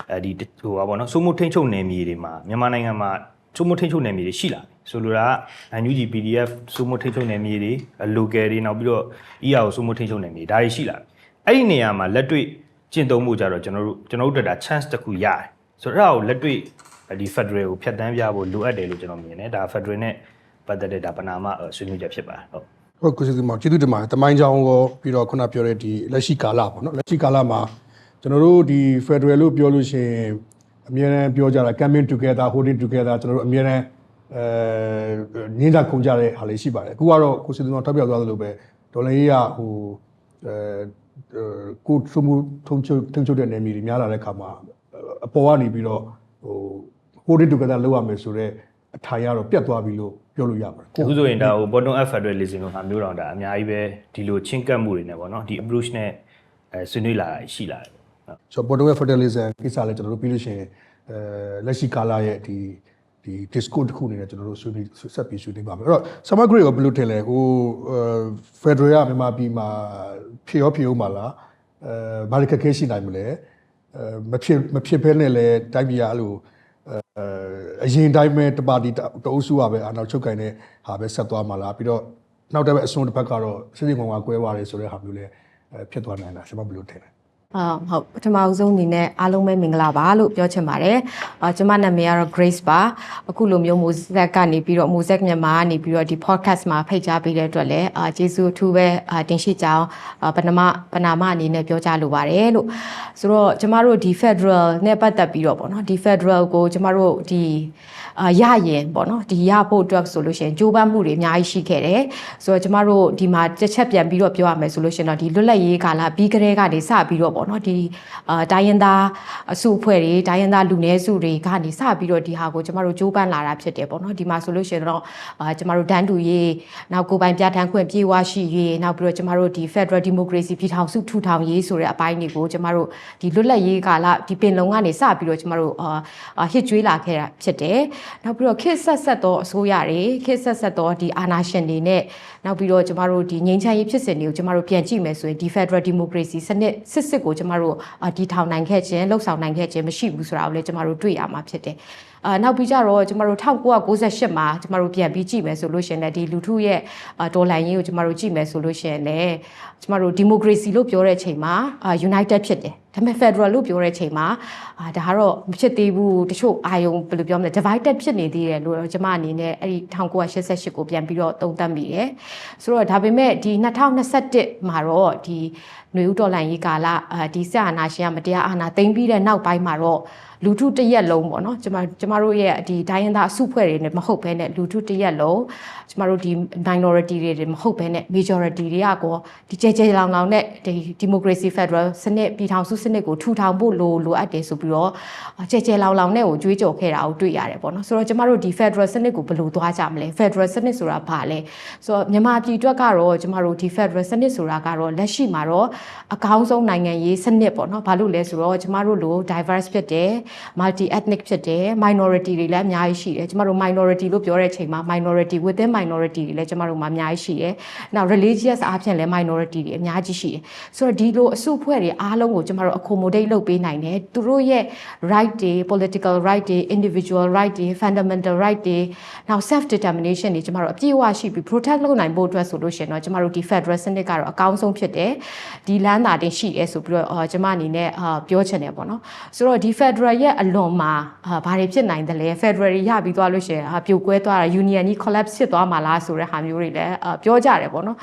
ရဲ့ဒီဟိုပါဘောနော်စိုးမိုးထိန်းချုပ်နယ်မြေတွေမှာမြန်မာနိုင်ငံမှာစိုးမိုးထိန်းချုပ်နယ်မြေတွေရှိလာပြီဆိုလိုတာက NUG PDF စိုးမိုးထိန်းချုပ်နယ်မြေတွေ local တွေနောက်ပြီးတော့ EAO စိုးမိုးထိန်းချုပ်နယ်မြေဒါတွေရှိလာပြီအဲ့ဒီနေရာမှာလက်တွေ့ကျင့်သုံးမှုကြတော့ကျွန်တော်တို့တက်တာ chance တစ်ခုရတယ်ဆိုတော့အဲ့ဒါကိုလက်တွေ့ဒီ Federal ကိုဖျက်ဆီးပြဖို့လိုအပ်တယ်လို့ကျွန်တော်မြင်တယ်ဒါ Federal နဲ့ပတ်သက်တဲ့ဒါပနာမဆွေးနွေးချက်ဖြစ်ပါတယ်ဟုတ်ကိုစစ်ဒီမှာကျေးဇူးတင်ပါတယ်တမိုင်းကြောင်းကိုပြီးတော့ခုနပြောတဲ့ဒီလက်ရှိကာလပေါ့နော်လက်ရှိကာလမှာကျွန်တော်တို့ဒီ Federal လို့ပြောလို့ရှိရင်အများအားပြောကြတာ coming together holding together ကျွန်တော်တို့အများအားငင်းကြခုန်ကြတဲ့ဟာလေးရှိပါတယ်အခုကတော့ကိုစစ်ဒီမှာထောက်ပြသွားသလိုပဲဒေါ်လာရေးကဟိုကိုစုမှုထုံချုပ်တဲ့နယ်မြေတွေများလာတဲ့အခါမှာအပေါ်ကနေပြီးတော့ဟို holding together လုပ်ရမယ်ဆိုတော့ အထိုင်ရတော့ပြတ်သွားပြီလို့ပြောလို့ရပါတယ် အခုဆိုရင်ဒါဟို bottom up federalism လို့ဟာမျိုးတော့ဒါအများကြီးပဲဒီလိုချင်းကပ်မှုတွေနဲ့ပေါ့နော်ဒီ approach နဲ့ဆွေးနွေးလာတာရှိလာတယ်ဆိုတော့ bottom up federalism ကိစ္စလည်းကျွန်တော်တို့ပြီးလို့ရှိရင်လက်ရှိကာလရဲ့ဒီ discord တစ်ခုအနေနဲ့ကျွန်တော်တို့ဆွေးနွေးဆက်ပြီးဆွေးနွေးပါမယ်အဲ့တော့ summer grade ကိုဘယ်လိုထင်လဲဟို federal ကမြန်မာပြည်မှာဖြေဦးမှာလားဘာတွေခက်ခဲရှိနိုင်မလဲမဖြစ်ဘဲနဲ့လည်းတိုင်းပြည်ကအဲ့လိုအရင်တိုင်းပဲတပါတီတအုပ်စုကပဲအာဏာချုပ်ကိုင်တဲ့ဟာပဲဆက်သွားမှာလားပြီးတော့နောက်တစ်အစွန်းတစ်ဖက်ကတော့စစ်စစ်ကောင်ကကွဲသွားတယ်ဆိုတဲ့ဟာမျိုးလည်းဖြစ်သွားနိုင်လားကျွန်မဘယ်လိုထင်လဲဟုတ်ပထမအဆုံးအနေနဲ့အားလုံးပဲမင်္ဂလာပါလို့ပြောချင်ပါတယ်ကျွန်မနာမည်ကတော့ Grace ပါအခုလိုမျိုးမိုးဇက်ကနေပြီးတော့မိုးဇက်မြန်မာကနေပြီးတော့ဒီ podcast မှာဖိတ်ကြားပေးတဲ့အတွက်လည်းကျေးဇူးအထူးပဲတင်ရှိကြအောင်ပဏာမအနေနဲ့ပြောကြားလိုပါတယ်လို့ဆိုတော့ကျမတို့ဒီ Federal နဲ့ပတ်သက်ပြီးတော့ပေါ့နော်ဒီ Federal ကိုကျမတို့ဒီရရင်ပေါ့နော်ဒီရဖို့အတွက်ဆိုလို့ရှိရင်ကြိုးပမ်းမှုတွေအများကြီးရှိခဲ့တယ်ဆိုတော့ကျမတို့ဒီမှာတစ်ချက်ပြန်ပြီးတော့ပြောရမယ်ဆိုလို့ရှိရင်တော့ဒီလွတ်လပ်ရေးကာလပြီးကတည်းကနေစပြီးတော့ပေါ့နော်ဒီတိုင်းရင်းသားအစုအဖွဲ့တွေတိုင်းရင်းသားလူနည်းစုတွေကနေစပြီးတော့ဒီဟာကိုကျမတို့ကြိုးပမ်းလာတာဖြစ်တယ်ပေါ့နော်ဒီမှာဆိုလို့ရှိရင်တော့ကျမတို့တန်းတူရေးနောက်ကိုယ်ပိုင်ပြဋ္ဌာန်းခွင့်ပြေဝရှိရေးနောက်ပြီးတော့ကျမတို့ဒီ Federal Democracy ပြည်ထောင်စုထူထောင်ရေးဆိုတဲ့အပိုင်းတွေကိုကျမတို့ဒီလွတ်လပ်ရေးကာလဒီပင်လုံကနေစပြီးတော့ကျမတို့ဟစ်ကြွေးလာခဲ့တာဖြစ်တယ်နောက်ပြီးတော့ခေတ်ဆက်သောအစိုးရတွေခေတ်ဆက်သောဒီအာဏာရှင်တွေနဲ့နောက်ပြီးတော့ကျမတို့ဒီငြိမ်းချမ်းရေးဖြစ်စဉ်တွေကိုကျမတို့ပြန်ကြည့်မယ်ဆိုရင်ဒီ Federal Democracy စနစ်စစ်ကိုကျမတို့ဒီထောင်နိုင်ခဲ့ခြင်းလှုပ်ဆောင်နိုင်ခဲ့ခြင်းမရှိဘူးဆိုတာကိုလည်းကျမတို့တွေ့ရမှာဖြစ်တယ်နောက်ပြီးကြတော့ကျမတို့1998မှာကျမတို့ပြန်ပြီးကြည့်မယ်ဆိုလို့ရှိရင်လည်းဒီလူထုရဲ့တော်လှန်ရေးကိုကျမတို့ကြည့်မယ်ဆိုလို့ရှိရင်လည်းကျမတို့ democracy လို့ပြောတဲ့အချိန်မှာunited ဖြစ်တယ်ဒါပေမဲ့ federal လို့ပြောတဲ့အချိန်မှာဒါကတော့မဖြစ်သေးဘူးတချို့အာယုံဘယ်လိုပြောမလဲ divided ဖြစ်နေသေးတယ်လို့ကျမအနေနဲ့အဲ့ဒီ1988ကိုပြန်ပြီးတော့သုံးသပ်မိတယ်ဆိုတော့ဒါပေမဲ့ဒီ2021မှာတော့ဒီຫນွေဦးတော်လှန်ရေးကာလဒီစစ်အာဏာရှင်ကမတရားအာဏာသိမ်းပြီးတဲ့နောက်ပိုင်းမှာတော့လူထုတရက်လုံးပေါ့နော်ကျမတို့ရဲ့ဒီတိုင်းရင်းသားအစုဖွဲ့တွေနဲ့မဟုတ်ဘဲနဲ့လူထုတရက်လုံးကျမတို့ဒီ minority တွေမဟုတ်ဘဲနဲ့ majority တွေကကောဒီကြဲကြဲလောင်လောင်နဲ့ဒီ democracy federal စနစ်ပြည်ထောင်စုစနစ်ကိုထူထောင်ဖို့လိုအပ်တယ်ဆိုပြီးတော့ကြဲကြဲလောင်လောင်နဲ့ကိုကြွေးကြော်ခဲ့တာကိုတွေ့ရတယ်ပေါ့နော်ဆိုတော့ကျမတို့ဒီ federal စနစ်ကိုဘယ်လိုသွားကြမလဲ federal စနစ်ဆိုတာဘာလဲဆိုတော့မြန်မာပြည်အတွက်ကတော့ကျမတို့ဒီ federal စနစ်ဆိုတာကတော့လက်ရှိမှာတော့အကောင်းဆုံးနိုင်ငံရေးစနစ်ပေါ့နော်ဘာလို့လဲဆိုတော့ကျမတို့လို diverse ဖြစ်တယ်multi ethnic ဖြစ်တယ် minority တွေလည်းအများကြီးရှိတယ်ကျမတို့ minority လို့ပြောတဲ့အချိန်မှာ minority within minority တွေလည်းကျမတို့မှာအများကြီးရှိတယ်နောက် religious အားဖြင့်လည်း minority တွေအများကြီးရှိတယ်ဆိုတော့ဒီလိုအစုအဖွဲ့တွေအားလုံးကိုကျမတို့ accommodate လုပ်ပေးနိုင်တယ်သူတို့ရဲ့ right တွေ political right တွေ individual right တွေ fundamental right တွေနောက် self determination တွေကျမတို့အပြည့်အဝရှိပြီး protect လုပ်နိုင်ဖို့အတွက်ဆိုလို့ရှိရင်တော့ကျမတို့ဒီ federal စနစ်ကတော့အကောင်းဆုံးဖြစ်တယ်ဒီလမ်းသာတင်ရှိတယ်ဆိုပြီးတော့ကျမအနေနဲ့ပြောချင်တယ်ပေါ့နော်ဆိုတော့ဒီ federal ရဲ့အလွန်မှာဘာတွေဖြစ်နိုင်တယ်လဲ federal ရပြီးသွားလို့ရှိရင်ပြိုကွဲသွားတာ union ကြီး collapse ဖြစ်သွားမှာလားဆိုတဲ့ဟာမျိုးတွေလည်းပြောကြတယ်ပေါ့နော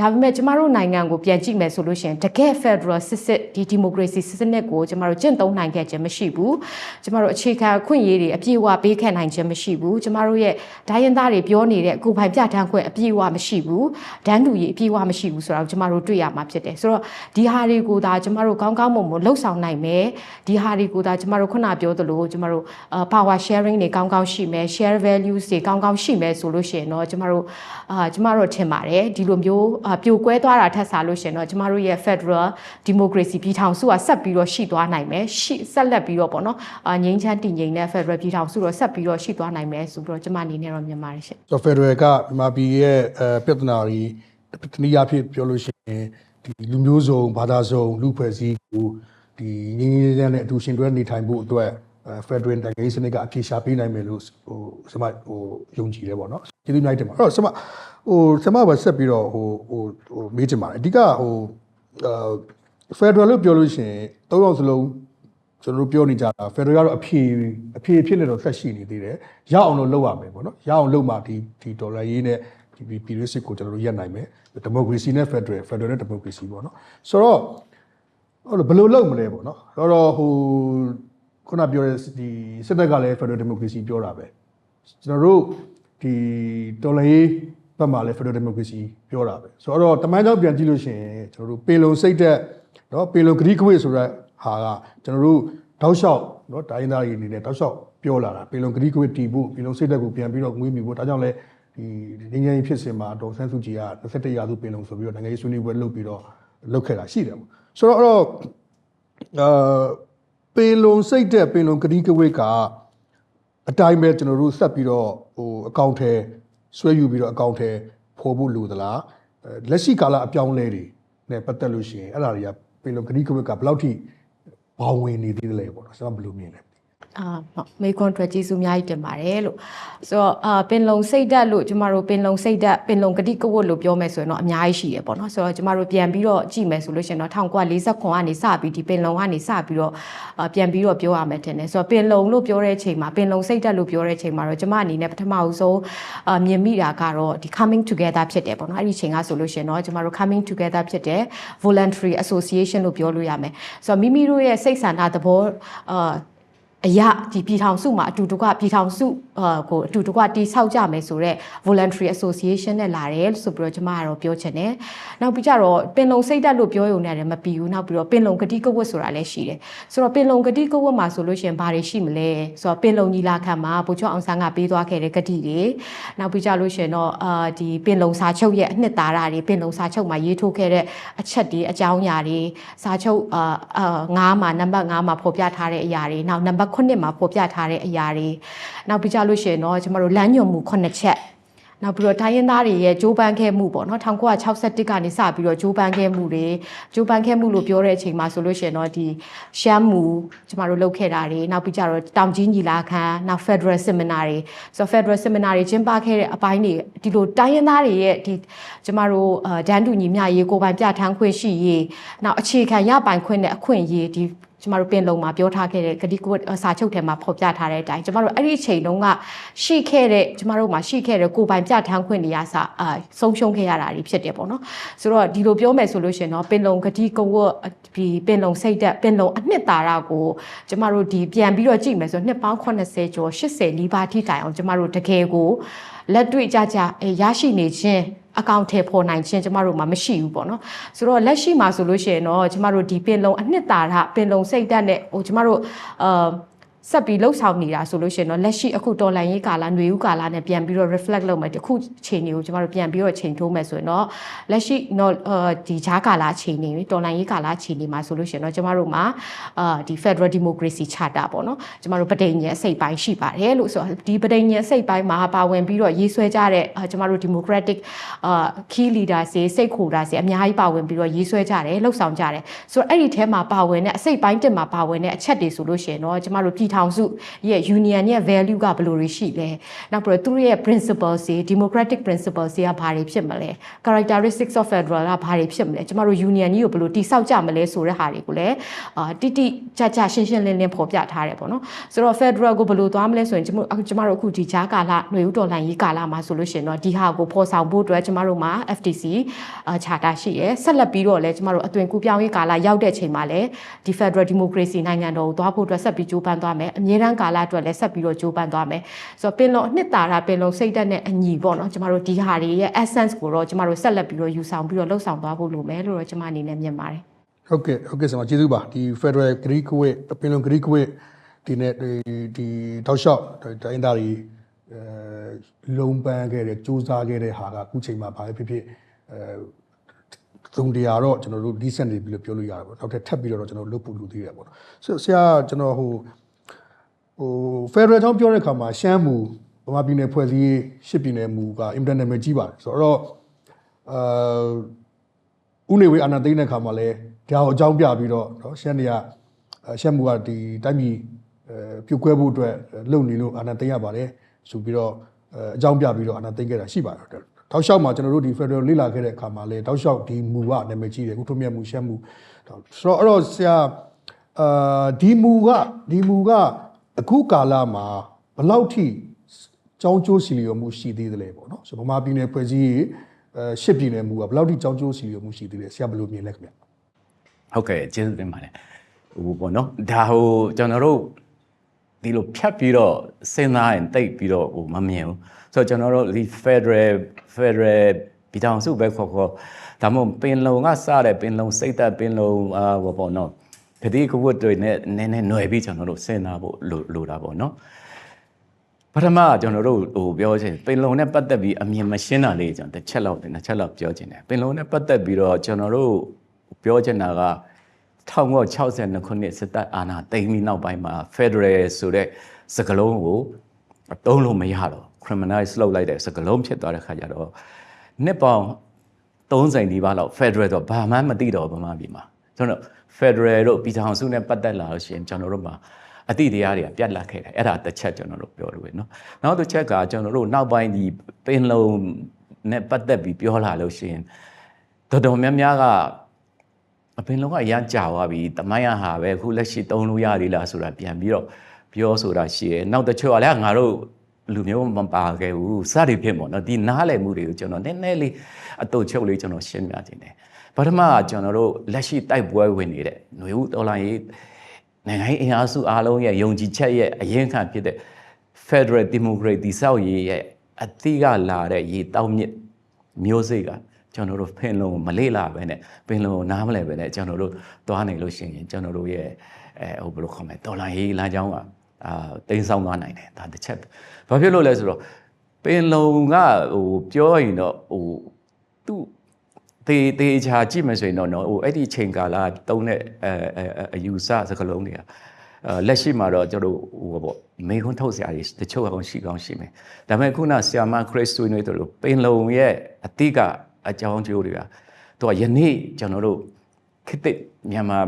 ်ဒါပေမဲ့ကျမတို့နိုင်ငံကိုပြန်ကြည့်မယ်ဆိုလို့ရှိရင်တကယ် federal စစ်ဒီ democracy စနစ်ကိုကျမတို့ကျင့်သုံးနိုင်ခဲ့ခြင်းမရှိဘူးကျမတို့အခြေခံအခွင့်အရေးတွေအပြည့်အဝပေးခဲ့နိုင်ခြင်းမရှိဘူးကျမတို့ရဲ့ဒိုင်းရင်သားတွေပြောနေတဲ့ကိုယ်ပိုင်ပြဋ္ဌာန်းခွင့်အပြည့်အဝမရှိဘူးဒန်းတူရေးအပြည့်အဝမရှိဘူးဆိုတော့ကျမတို့တွေ့ရမှာဖြစ်တယ်ဆိုတော့ဒီဟာတွေကိုဒါကျမတို့ကောင်းကောင်းမွန်မွန်လှုပ်ဆောင်နိုင်မယ်ဒီဟာတွေကိုဒါကျမတို့ခုနပြောသလိုကျမတို့power sharing တွေကောင်းကောင်းရှိမယ် share values တွေကောင်းကောင်းရှိမယ်ဆိုလို့ရှိရင်တော့ကျမတို့ထင်ပါတယ်ဒီလိုမျိုးပြိုကွဲသွားတာထက်စားလို့ရှိရင်တော့ကျမတို့ရဲ့ Federal Democracy ပြည်ထောင်စုကဆက်ပြီးတော့ရှိသွားနိုင်မယ်ဆက်လက်ပြီးတော့ပေါ့နော်ငြိမ်းချမ်းတည်ငြိမ်တဲ့ Federal ပြည်ထောင်စုတော့ဆက်ပြီးတော့ရှိသွားနိုင်မယ်ဆိုပြီးတော့ကျမအနေနဲ့တော့မြင်ပါတယ်ရှင်ဆိုတော့ Federal ကမြန်မာပြည်ရဲ့ပြဿနာတွေတနည်းအားဖြင့်ပြောလို့ရှိရင်ဒီလူမျိုးစုံဘာသာစုံလူဖွဲ့စည်းကိုဒီငြိမ်းချမ်းတဲ့အတူရှင်တွဲနေထိုင်ဖို့အတွက် Federal နိုင်ငံရေးစနစ်ကအပြေရှားပေးနိုင်မယ်လို့ဆမယုံကြည်တယ်ပေါ့နော်ကျေးဇူးများတင်ပါအဲ့တော့ဆမပဲဆက်ပြီးတော့မေးချင်ပါတယ်အဓိကFederal လို့ပြောလို့ရှိရင်၃ယောက်စလုံးကျွန်တော်တို့ပြောနေကြတာ Federal ကတော့အဖြေဖြစ်နေတော့ဆက်ရှိနေသေးတယ်ရအောင်လို့လုပ်ရမယ်ပေါ့နော်ရအောင်လုပ်မှဒီဒေါ်လာရေးနဲ့ဒီပြည်တွင်းစစ်ကိုကျွန်တော်တို့ရပ်နိုင်မယ်ဒီမိုကရေစီနဲ့ Federal နဲ့ဒီမိုကရေစီပေါ့နော်ဆိုတော့ဘယ်လိုလုပ်မလဲပေါ့နော်တော့ခုနပြောတဲ့ဒီစစ်တပ်ကလည်း Federal Democracy ပြောတာပဲကျွန်တော်တို့ဒီတော်လှန်ရေးဘက်မှာလည်း Federal Democracy ပြောတာပဲဆိုတော့တမန်ကြောင့်ပြန်ကြည့်လို့ရှိရင်ကျွန်တော်တို့ပေလုံစိတ်သက်နော်ပေလုံဂရိကဝေဆိုတဲ့ဟာကကျွန်တော်တို့တောက်လျှောက်နော်တိုင်းသားတွေအနေနဲ့တောက်လျှောက် ပြောလာတာပင်လုံဂရိကဝတ်တီဖို့ပင်လုံစိတ်သက်ကိုပြန်ပြီးတော့ငွေမိဖို့ဒါကြောင့်လဲဒီငြိမ်းချမ်းရေးဖြစ်စဉ်မှာဒေါ်ဆန်းစုကြည်က21ရာစုပင်လုံဆိုပြီးတော့နိုင်ငံရေးဆွေးနွေးပွဲလုပ်ပြီးတော့လုပ်ခဲ့တာရှိတယ်ပေါ့ဆိုတော့အဲ့တော့ပင်လုံစိတ်သက်ပင်လုံဂရိကဝတ်ကအတိုင်းပဲကျွန်တော်တို့ဆက်ပြီးတော့အကောင့်ထဲဆွဲယူပြီးတော့အကောင့်ထဲဖော်ဖို့လိုသလားလက်ရှိကာလအပြောင်းလဲတွေနဲ့ပတ်သက်လို့ရှိရင်အဲ့ဒါတွေကပင်လုံဂရိကဝတ်ကဘယ်လောက်ထိဘောင်ဝင်နေသေးတယ်လဲပေါ့နော်ကျွန်တော်ဘယ်လိုမြင်လဲမေကွန်ထွက်ကျေးဇူးအများကြီးတင်ပါတယ်လို့ဆိုတော့ပင်လုံစိတ်ဓာတ်လို့ကျမတို့ပင်လုံစိတ်ဓာတ်ပင်လုံဂတိကဝတ်လို့ပြောမယ်ဆိုရင်တော့အများကြီးရှိတယ်ပေါ့နော်ဆိုတော့ကျမတို့ပြန်ပြီးတော့ကြည့်မယ်ဆိုလို့ရှိရင်တော့1949ကနေစပြီးဒီပင်လုံကနေစပြီးတော့ပြန်ပြီးတော့ပြောရမယ်ထင်တယ်ဆိုတော့ပင်လုံလို့ပြောတဲ့အချိန်မှာပင်လုံစိတ်ဓာတ်လို့ပြောတဲ့အချိန်မှာတော့ကျမအနေနဲ့ပထမဦးဆုံးမြင်မိတာကတော့ဒီ coming together ဖြစ်တယ်ပေါ့နော်အဲ့ဒီအချိန်ကဆိုလို့ရှိရင်တော့ကျမတို့ coming together ဖြစ်တယ် voluntary association လို့ပြောလို့ရမယ်ဆိုတော့မိမိတို့ရဲ့စိတ်ဆန္ဒသဘောအရာဒီပြည်ထောင်စုမှာအတူတကွပြည်ထောင်စုကိုအတူတကွတည်ဆောက်ကြမယ်ဆိုတော့ voluntary association နဲ့လာတယ်ဆိုပြီးတော့ကျွန်မကတော့ပြောချင်တယ်။နောက်ပြီးကြတော့ပင်လုံစိတ်ဓာတ်လို့ပြောရုံနဲ့လည်းမပြီးဘူး။နောက်ပြီးတော့ပင်လုံဂတိကဝတ်ဆိုတာလည်းရှိတယ်။ဆိုတော့ပင်လုံဂတိကဝတ်မှာဆိုလို့ရှိရင်ဘာတွေရှိမလဲ။ဆိုတော့ပင်လုံညီလာခံမှာဗိုလ်ချုပ်အောင်ဆန်းကပေးသွားခဲ့တဲ့ဂတိတွေနောက်ပြီးကြလို့ရှိရင်တော့ဒီပင်လုံစာချုပ်ရဲ့အနှစ်သာရတွေပင်လုံစာချုပ်မှာရေးထိုးခဲ့တဲ့အချက်တွေအကြောင်းအရာတွေစာချုပ်9မှာနံပါတ်9မှာဖော်ပြထားတဲ့အရာတွေနောက်နံပါတ်9မှာပေါ်ပြထားတဲ့အရာတွေနောက်ပြီးကြလို့ရှိရင်တော့ကျမတို့လမ်းညွှန်မှု9ချက်နောက်ပြီးတော့တိုင်းရင်းသားတွေရဲ့ဂျိုးပန်းခဲ့မှုပေါ့နော်1961ကနေစပြီးတော့ဂျိုးပန်းခဲ့မှုတွေဂျိုးပန်းခဲ့မှုလို့ပြောတဲ့အချိန်မှာဆိုလို့ရှိရင်တော့ဒီရှမ်းမူကျမတို့လုပ်ခဲ့တာတွေနောက်ပြီးကြတော့တောင်ကြီးညီလာခံနောက် Federal Seminar တွေဆိုတော့ Federal Seminar တွေကျင်းပခဲ့တဲ့အပိုင်းတွေဒီလိုတိုင်းရင်းသားတွေရဲ့ဒီကျမတို့ဒန်းတူညီမျှရေးကိုယ်ပိုင်ပြဋ္ဌာန်းခွင့်ရှိရေးနောက်အခြေခံရပိုင်ခွင့်နဲ့အခွင့်အရေးဒီကျမတို့ပင်လုံမှာပြောထားခဲ့တဲ့ဂတိကဝတ်စာချုပ်ထဲမှာဖော်ပြထားတဲ့အတိုင်းကျမတို့အဲ့ဒီအချိန်တုန်းကရှိခဲ့တဲ့ကျမတို့မှာရှိခဲ့တဲ့ကိုယ်ပိုင်ပြဋ္ဌာန်းခွင့်တွေအစဆုံးရှုံးခဲ့ရတာတွေဖြစ်တယ်ပေါ့နော်ဆိုတော့ဒီလိုပြောမယ်ဆိုလို့ရှိရင်တော့ပင်လုံဂတိကဝတ်ဒီပင်လုံစိတ်သက်ပင်လုံအနှစ်သာရကိုကျမတို့ဒီပြန်ပြီးတော့ကြည့်မယ်ဆိုနှစ်ပေါင်း80ကျော်80နီးပါးထိတိုင်အောင်ကျမတို့တကယ်ကိုလက်တွေ့ကြရရှိနေခြင်းအကောင့်ထဲပေါ်နိုင်ခြင်းကျမတို့မှာမရှိဘူးပေါ့နော်ဆိုတော့လက်ရှိမှာဆိုလို့ရှိရင်တော့ကျမတို့ဒီပင်လုံအနှစ်သာရပင်လုံစိတ်ဓာတ်နဲ့ကျမတို့ဆက်ပြီးလှုပ်ဆောင်နေတာဆိုလို့ရှိရင်တော့လက်ရှိအခုတော်လှန်ရေးကာလຫນွေဦးကာလနဲ့ပြန်ပြီးတော့ reflect လုပ်မယ်တခုချိန်တွေကိုကျမတို့ပြန်ပြီးတော့ချိန်ထိုးမယ်ဆိုရင်တော့လက်ရှိတော့ဒီဂျားကာလချိန်နေတော်လှန်ရေးကာလချိန်နေမှာဆိုလို့ရှိရင်တော့ကျမတို့မှာဒီ Federal Democracy Charter ပေါ့နော်ကျမတို့ပဋိညာဉ်အစိတ်ပိုင်းရှိပါတယ်လို့ဆိုဒီပဋိညာဉ်အစိတ်ပိုင်းမှာပါဝင်ပြီးတော့ရေးဆွဲကြတဲ့ကျမတို့ Democratic Key Leaders စိတ်ခိုတာအများကြီးပါဝင်ပြီးတော့ရေးဆွဲကြတယ်လှုပ်ဆောင်ကြတယ်ဆိုတော့အဲ့ဒီထဲမှာပါဝင်တဲ့အစိတ်ပိုင်းတစ်မှာပါဝင်တဲ့အချက်တွေဆိုလို့ရှိရင်တော့ကျမတို့ထောင်စုရဲ့ union ရဲ့ value ကဘယ်လိုတွေရှိလဲနောက်ပြီးတော့သူတို့ရဲ့ principles တွေ democratic principles တွေကဘာတွေဖြစ်မလဲ characteristics of federal ကဘာတွေဖြစ်မလဲကျမတို့ union ကြီးကိုဘယ်လိုတိဆောက်ကြမလဲဆိုတဲ့ဟာတွေကိုလည်းတိတိကျကျရှင်းရှင်းလင်းလင်းဖော်ပြထားတယ်ပေါ့နော်ဆိုတော့ federal ကိုဘယ်လိုသွားမလဲဆိုရင်ကျမတို့အခုဒီဂျားကာလຫນွေဦးတော်လှန်ရေးကာလမှာဆိုလို့ရှိရင်တော့ဒီဟာကိုဖော်ဆောင်ဖို့အတွက်ကျမတို့မှာ FTC charter ရှိရယ်ဆက်လက်ပြီးတော့လည်းကျမတို့အသွင်ကူးပြောင်းရေးကာလရောက်တဲ့အချိန်မှာလည်းဒီ federal democracy နိုင်ငံတော်ကိုသွားဖို့အတွက်ဆက်ပြီးကြိုးပမ်းသွားမယ်အမြဲတမ်းကာလအတွက်လည်းဆက်ပြီးတော့ကြိုးပမ်းသွားမယ်ဆိုတော့ပင်လုံအနှစ်သာရပင်လုံစိတ်ဓာတ်နဲ့အညီပေါ့နော်ကျမတို့ဒီဟာတွေရဲ့ essence ကိုတော့ကျမတို့ဆက်လက်ပြီးတော့ယူဆောင်ပြီးတော့လှုပ်ဆောင်သွားဖို့လိုမယ်လို့တော့ကျမအနေနဲ့မြင်ပါတယ်ဟုတ်ကဲ့ဆရာမကျေးဇူးပါဒီ Federal Greek Way ပင်လုံ Greek Way ဒီနဲ့ဒီတောက်လျှောက်တိုင်းသားတွေလုံပန်းခဲ့တဲ့စူးစမ်းခဲ့တဲ့ဟာကအခုချိန်မှာဘာပဲဖြစ်ဖြစ်သုံးတရားတော့ကျွန်တော်တို့ decent တွေပြီးလို့ပြောလို့ရတယ်ပေါ့နောက်ထပ်ထပ်ပြီးတော့ကျွန်တော်လုပ်ဖို့လိုသေးတယ်ပေါ့နော်ဆိုဆရာကျွန်တော်ဟို Federal ကြောင့်ပြောတဲ့အခါမှာရှမ်းမူဗမာပြည်နယ်ဖွဲ့စည်းရေးရှစ်ပြည်နယ်မူကအင်တာနက်မှာကြီးပါတယ်ဆိုတော့ဥနေဝေအာဏာသိမ်းတဲ့အခါမှာလည်းဒါကိုအကြောင်းပြပြီးတော့နော်ရှမ်းတွေကရှမ်းမူကဒီတိုင်းပြည်ပြုတ်ခွဲဖို့အတွက်လုပ်နေလို့အာဏာသိမ်းရပါတယ်ဆိုပြီးတော့အကြောင်းပြပြီးတော့အာဏာသိမ်းခဲ့တာရှိပါတယ်တောက်လျှောက်မှာကျွန်တော်တို့ဒီ Federal လေ့လာခဲ့တဲ့အခါမှာလည်းတောက်လျှောက်ဒီမူကနာမည်ကြီးတယ်ဥထုမြတ်မူရှမ်းမူဆိုတော့အဲ့တော့ဆရာဒီမူကအခုကာလမှာဘယ်လောက်ထိကြောင်းကျိုးစီလျော်မှုရှိသေးသလဲပေါ့နော်ဆိုဗမာပြည်နယ်ဖွဲ့စည်းရေးရှစ်ပြည်နယ်မူကဘယ်လောက်ထိကြောင်းကျိုးစီလျော်မှုရှိသေးလဲဆရာဘယ်လိုမြင်လဲခင်ဗျဟုတ်ကဲ့ကျေးဇူးတင်ပါတယ်ဟိုပေါ့နော်ဒါဟိုကျွန်တော်တို့ဒီလိုဖြတ်ပြီးတော့စဉ်းစားရင်တိတ်ပြီးတော့ဟိုမမြင်ဘူးဆိုတော့ကျွန်တော်တို့ဒီ Federal ပြည်ထောင်စုပဲခေါ်ဒါမှမဟုတ်ပင်လုံကစတဲ့ပင်လုံစိတ်သက်ပင်လုံဟိုပေါ့နော်ဂတိကဝတ်တွေနဲ့နည်းနည်းຫນွယ်ပြီးကျွန်တော်တို့စဉ်းစားဖို့လိုတာပေါ့နော် ပထမကျွန်တော်တို့ပြောချင်ပင်လုံနဲ့ပတ်သက်ပြီးအမြင်မရှင်းတာလေးကျွန်တော်တစ်ချက်လောက်ပြောချင်တယ်ပင်လုံနဲ့ပတ်သက်ပြီးတော့ကျွန်တော်တို့ပြောချင်တာက1962ခုနှစ်စစ်တပ်အာဏာသိမ်းပြီးနောက်ပိုင်းမှာ Federal ဆိုတဲ့စကားလုံးကိုသုံးလို့မရတော့ criminalize လုပ်လိုက်တဲ့စကားလုံးဖြစ်သွားတဲ့ခါကျတော့နှစ်ပေါင်း30နီးပါးလောက် Federal တော့ဘာမှမသိတော့ဗမာပြည်မှာကျွန်တော် Federal တို့ပြည်ထောင်စုနဲ့ပတ်သက်လာလို့ရှိရင်ကျွန်တော်တို့မှာအတိတရားတွေကပြတ်လက်ခဲ့တယ်အဲ့ဒါတစ်ချက်ကျွန်တော်တို့ပြောလို့ပဲเนาะနောက်တစ်ချက်ကကျွန်တော်တို့နောက်ပိုင်းဒီပင်လုံနဲ့ပတ်သက်ပြီးပြောလာလို့ရှိရင်တော်များများကအပင်လုံးကအရန်ကြာသွားပြီတမိုင်းရဟာပဲအခုလက်ရှိသုံးလို့ရသေးလားဆိုတာပြန်ပြီးတော့ပြောဆိုတာရှိရယ်နောက်တစ်ချက်ကလည်းငါတို့လူမျိုးမပါခဲ့ဘူးစသည်ဖြင့်ပေါ့နော်ဒီနားလည်မှုတွေကိုကျွန်တော်နည်းနည်းလေးအတုချုပ်လေးကျွန်တော်ရှင်းပြခြင်းတယ်ပထမကကျွန်တော်တို့လက်ရှိတိုက်ပွဲဝင်နေတဲ့ຫນွေဦးတော်လှန်ရေးနိုင်ငံရေးအင်အားစုအားလုံးရဲ့ယုံကြည်ချက်ရဲ့အရင်ခံဖြစ်တဲ့ Federal Democracy စောက်ရေးရဲ့အတိကလာတဲ့ရေတောက်မြစ်မျိုးစိတ်ကကျွန်တော်တို့ပင်လုံမလေးလာပဲနဲ့ပင်လုံနားမလဲပဲနဲ့ကျွန်တော်တို့သွားနေလို့ရှိရင်ကျွန်တော်တို့ရဲ့ဘယ်လိုခေါ်မလဲတော်လှန်ရေးလမ်းကြောင်းကတိမ်ဆောင်သွားနိုင်တယ်ဒါတစ်ချက်ဘာဖြစ်လို့လဲဆိုတော့ပင်လုံကပြောရင်တော့သူ့တေချာကြည့်မယ်ဆိုရင်တော့အဲ့ဒီချိန်ကာလတုံးတဲ့အယူဆစကလုံးတွေကလက်ရှိမှာတော့ကျွန်တော်ပေါ့မေခွန်းထုတ်စရာတွေတချို့အောင်ရှိကောင်းရှိမယ်ဒါပေမဲ့ခုနဆီယာမခရစ်ဆွေးနွေးတယ်လို့ပင်လုံရဲ့အတိကအကြောင်းကျိုးတွေကသူကယနေ့ကျွန်တော်တို့ခေတ်သစ်မြန်မာ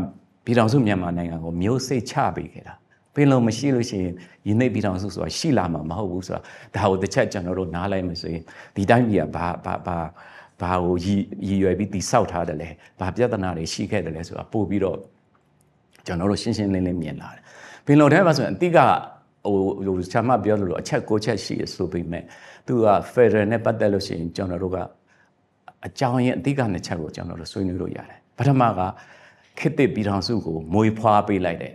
ပြည်ထောင်စုမြန်မာနိုင်ငံကိုမျိုးစိတ်ချပေးခဲ့တာပင်လုံမရှိလို့ရှိရင်ယနေ့ပြည်ထောင်စုဆိုတာရှိလာမှာမဟုတ်ဘူးဆိုတာဒါကိုတစ်ချက်ကျွန်တော်တို့နားလိုက်မယ်ဆိုရင်ဒီတိုင်းပြည်ကဘာကိုရည်ရွယ်ပြီးတိဆောက်ထားတယ်လဲဘာပြဿနာတွေရှိခဲ့တယ်လဲဆိုတာပို့ပြီးတော့ကျွန်တော်တို့ရှင်းရှင်းလင်းလင်းမြင်လာတယ်ပင်လုံထဲမှာဆိုရင်အတိကဆရာမပြောလို့အချက်6ချက်ရှိရဆိုပေမဲ့သူက Federal နဲ့ပတ်သက်လို့ရှိရင်ကျွန်တော်တို့ကအကြောင်းရင်းအတိက2ချက်ကိုကျွန်တော်တို့ဆွေးနွေးလို့ရတယ်ပထမကခေတ်သစ်ပြည်ထောင်စုကိုမွေးဖွားပေးလိုက်တဲ့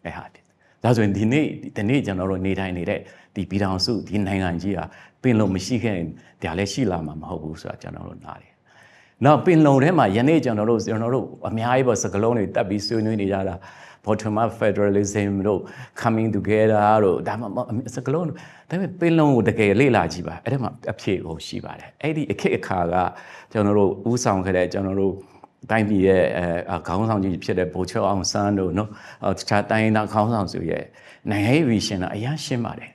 အဲ့ဟာဖြစ်ဒါဆိုရင်ဒီနေ့ကျွန်တော်တို့နေထိုင်နေတဲ့ဒီပြည်ထောင်စုဒီနိုင်ငံကြီးဟာပင်လုံမရှိခဲ့ရင်ဒါလည်းရှိလာမှာမဟုတ်ဘူးဆိုတာကျွန်တော်တို့နားတယ်။နောက်ပင်လုံထဲမှာယနေ့ကျွန်တော်တို့အများကြီးပေါ့စကလုံးတွေတက်ပြီးဆွေးနွေးနေကြတာ bottom up federalism တို့ coming together တို့ဒါမှစကလုံးဒါပေမဲ့ပင်လုံကိုတကယ်လေ့လာကြည့်ပါအဲ့ဒါမှအဖြေကိုရှိပါတယ်။အဲ့ဒီအခက်အခါကကျွန်တော်တို့ဥဆောင်ခဲ့တဲ့ကျွန်တော်တို့တိုင်းပြည်ရဲ့ခေါင်းဆောင်ကြီးဖြစ်တဲ့ဗိုလ်ချုပ်အောင်ဆန်းတို့နော်တခြားတိုင်းသားခေါင်းဆောင်စုရဲ့နိုင်ငံရေး vision ကအများရှင်းပါတယ်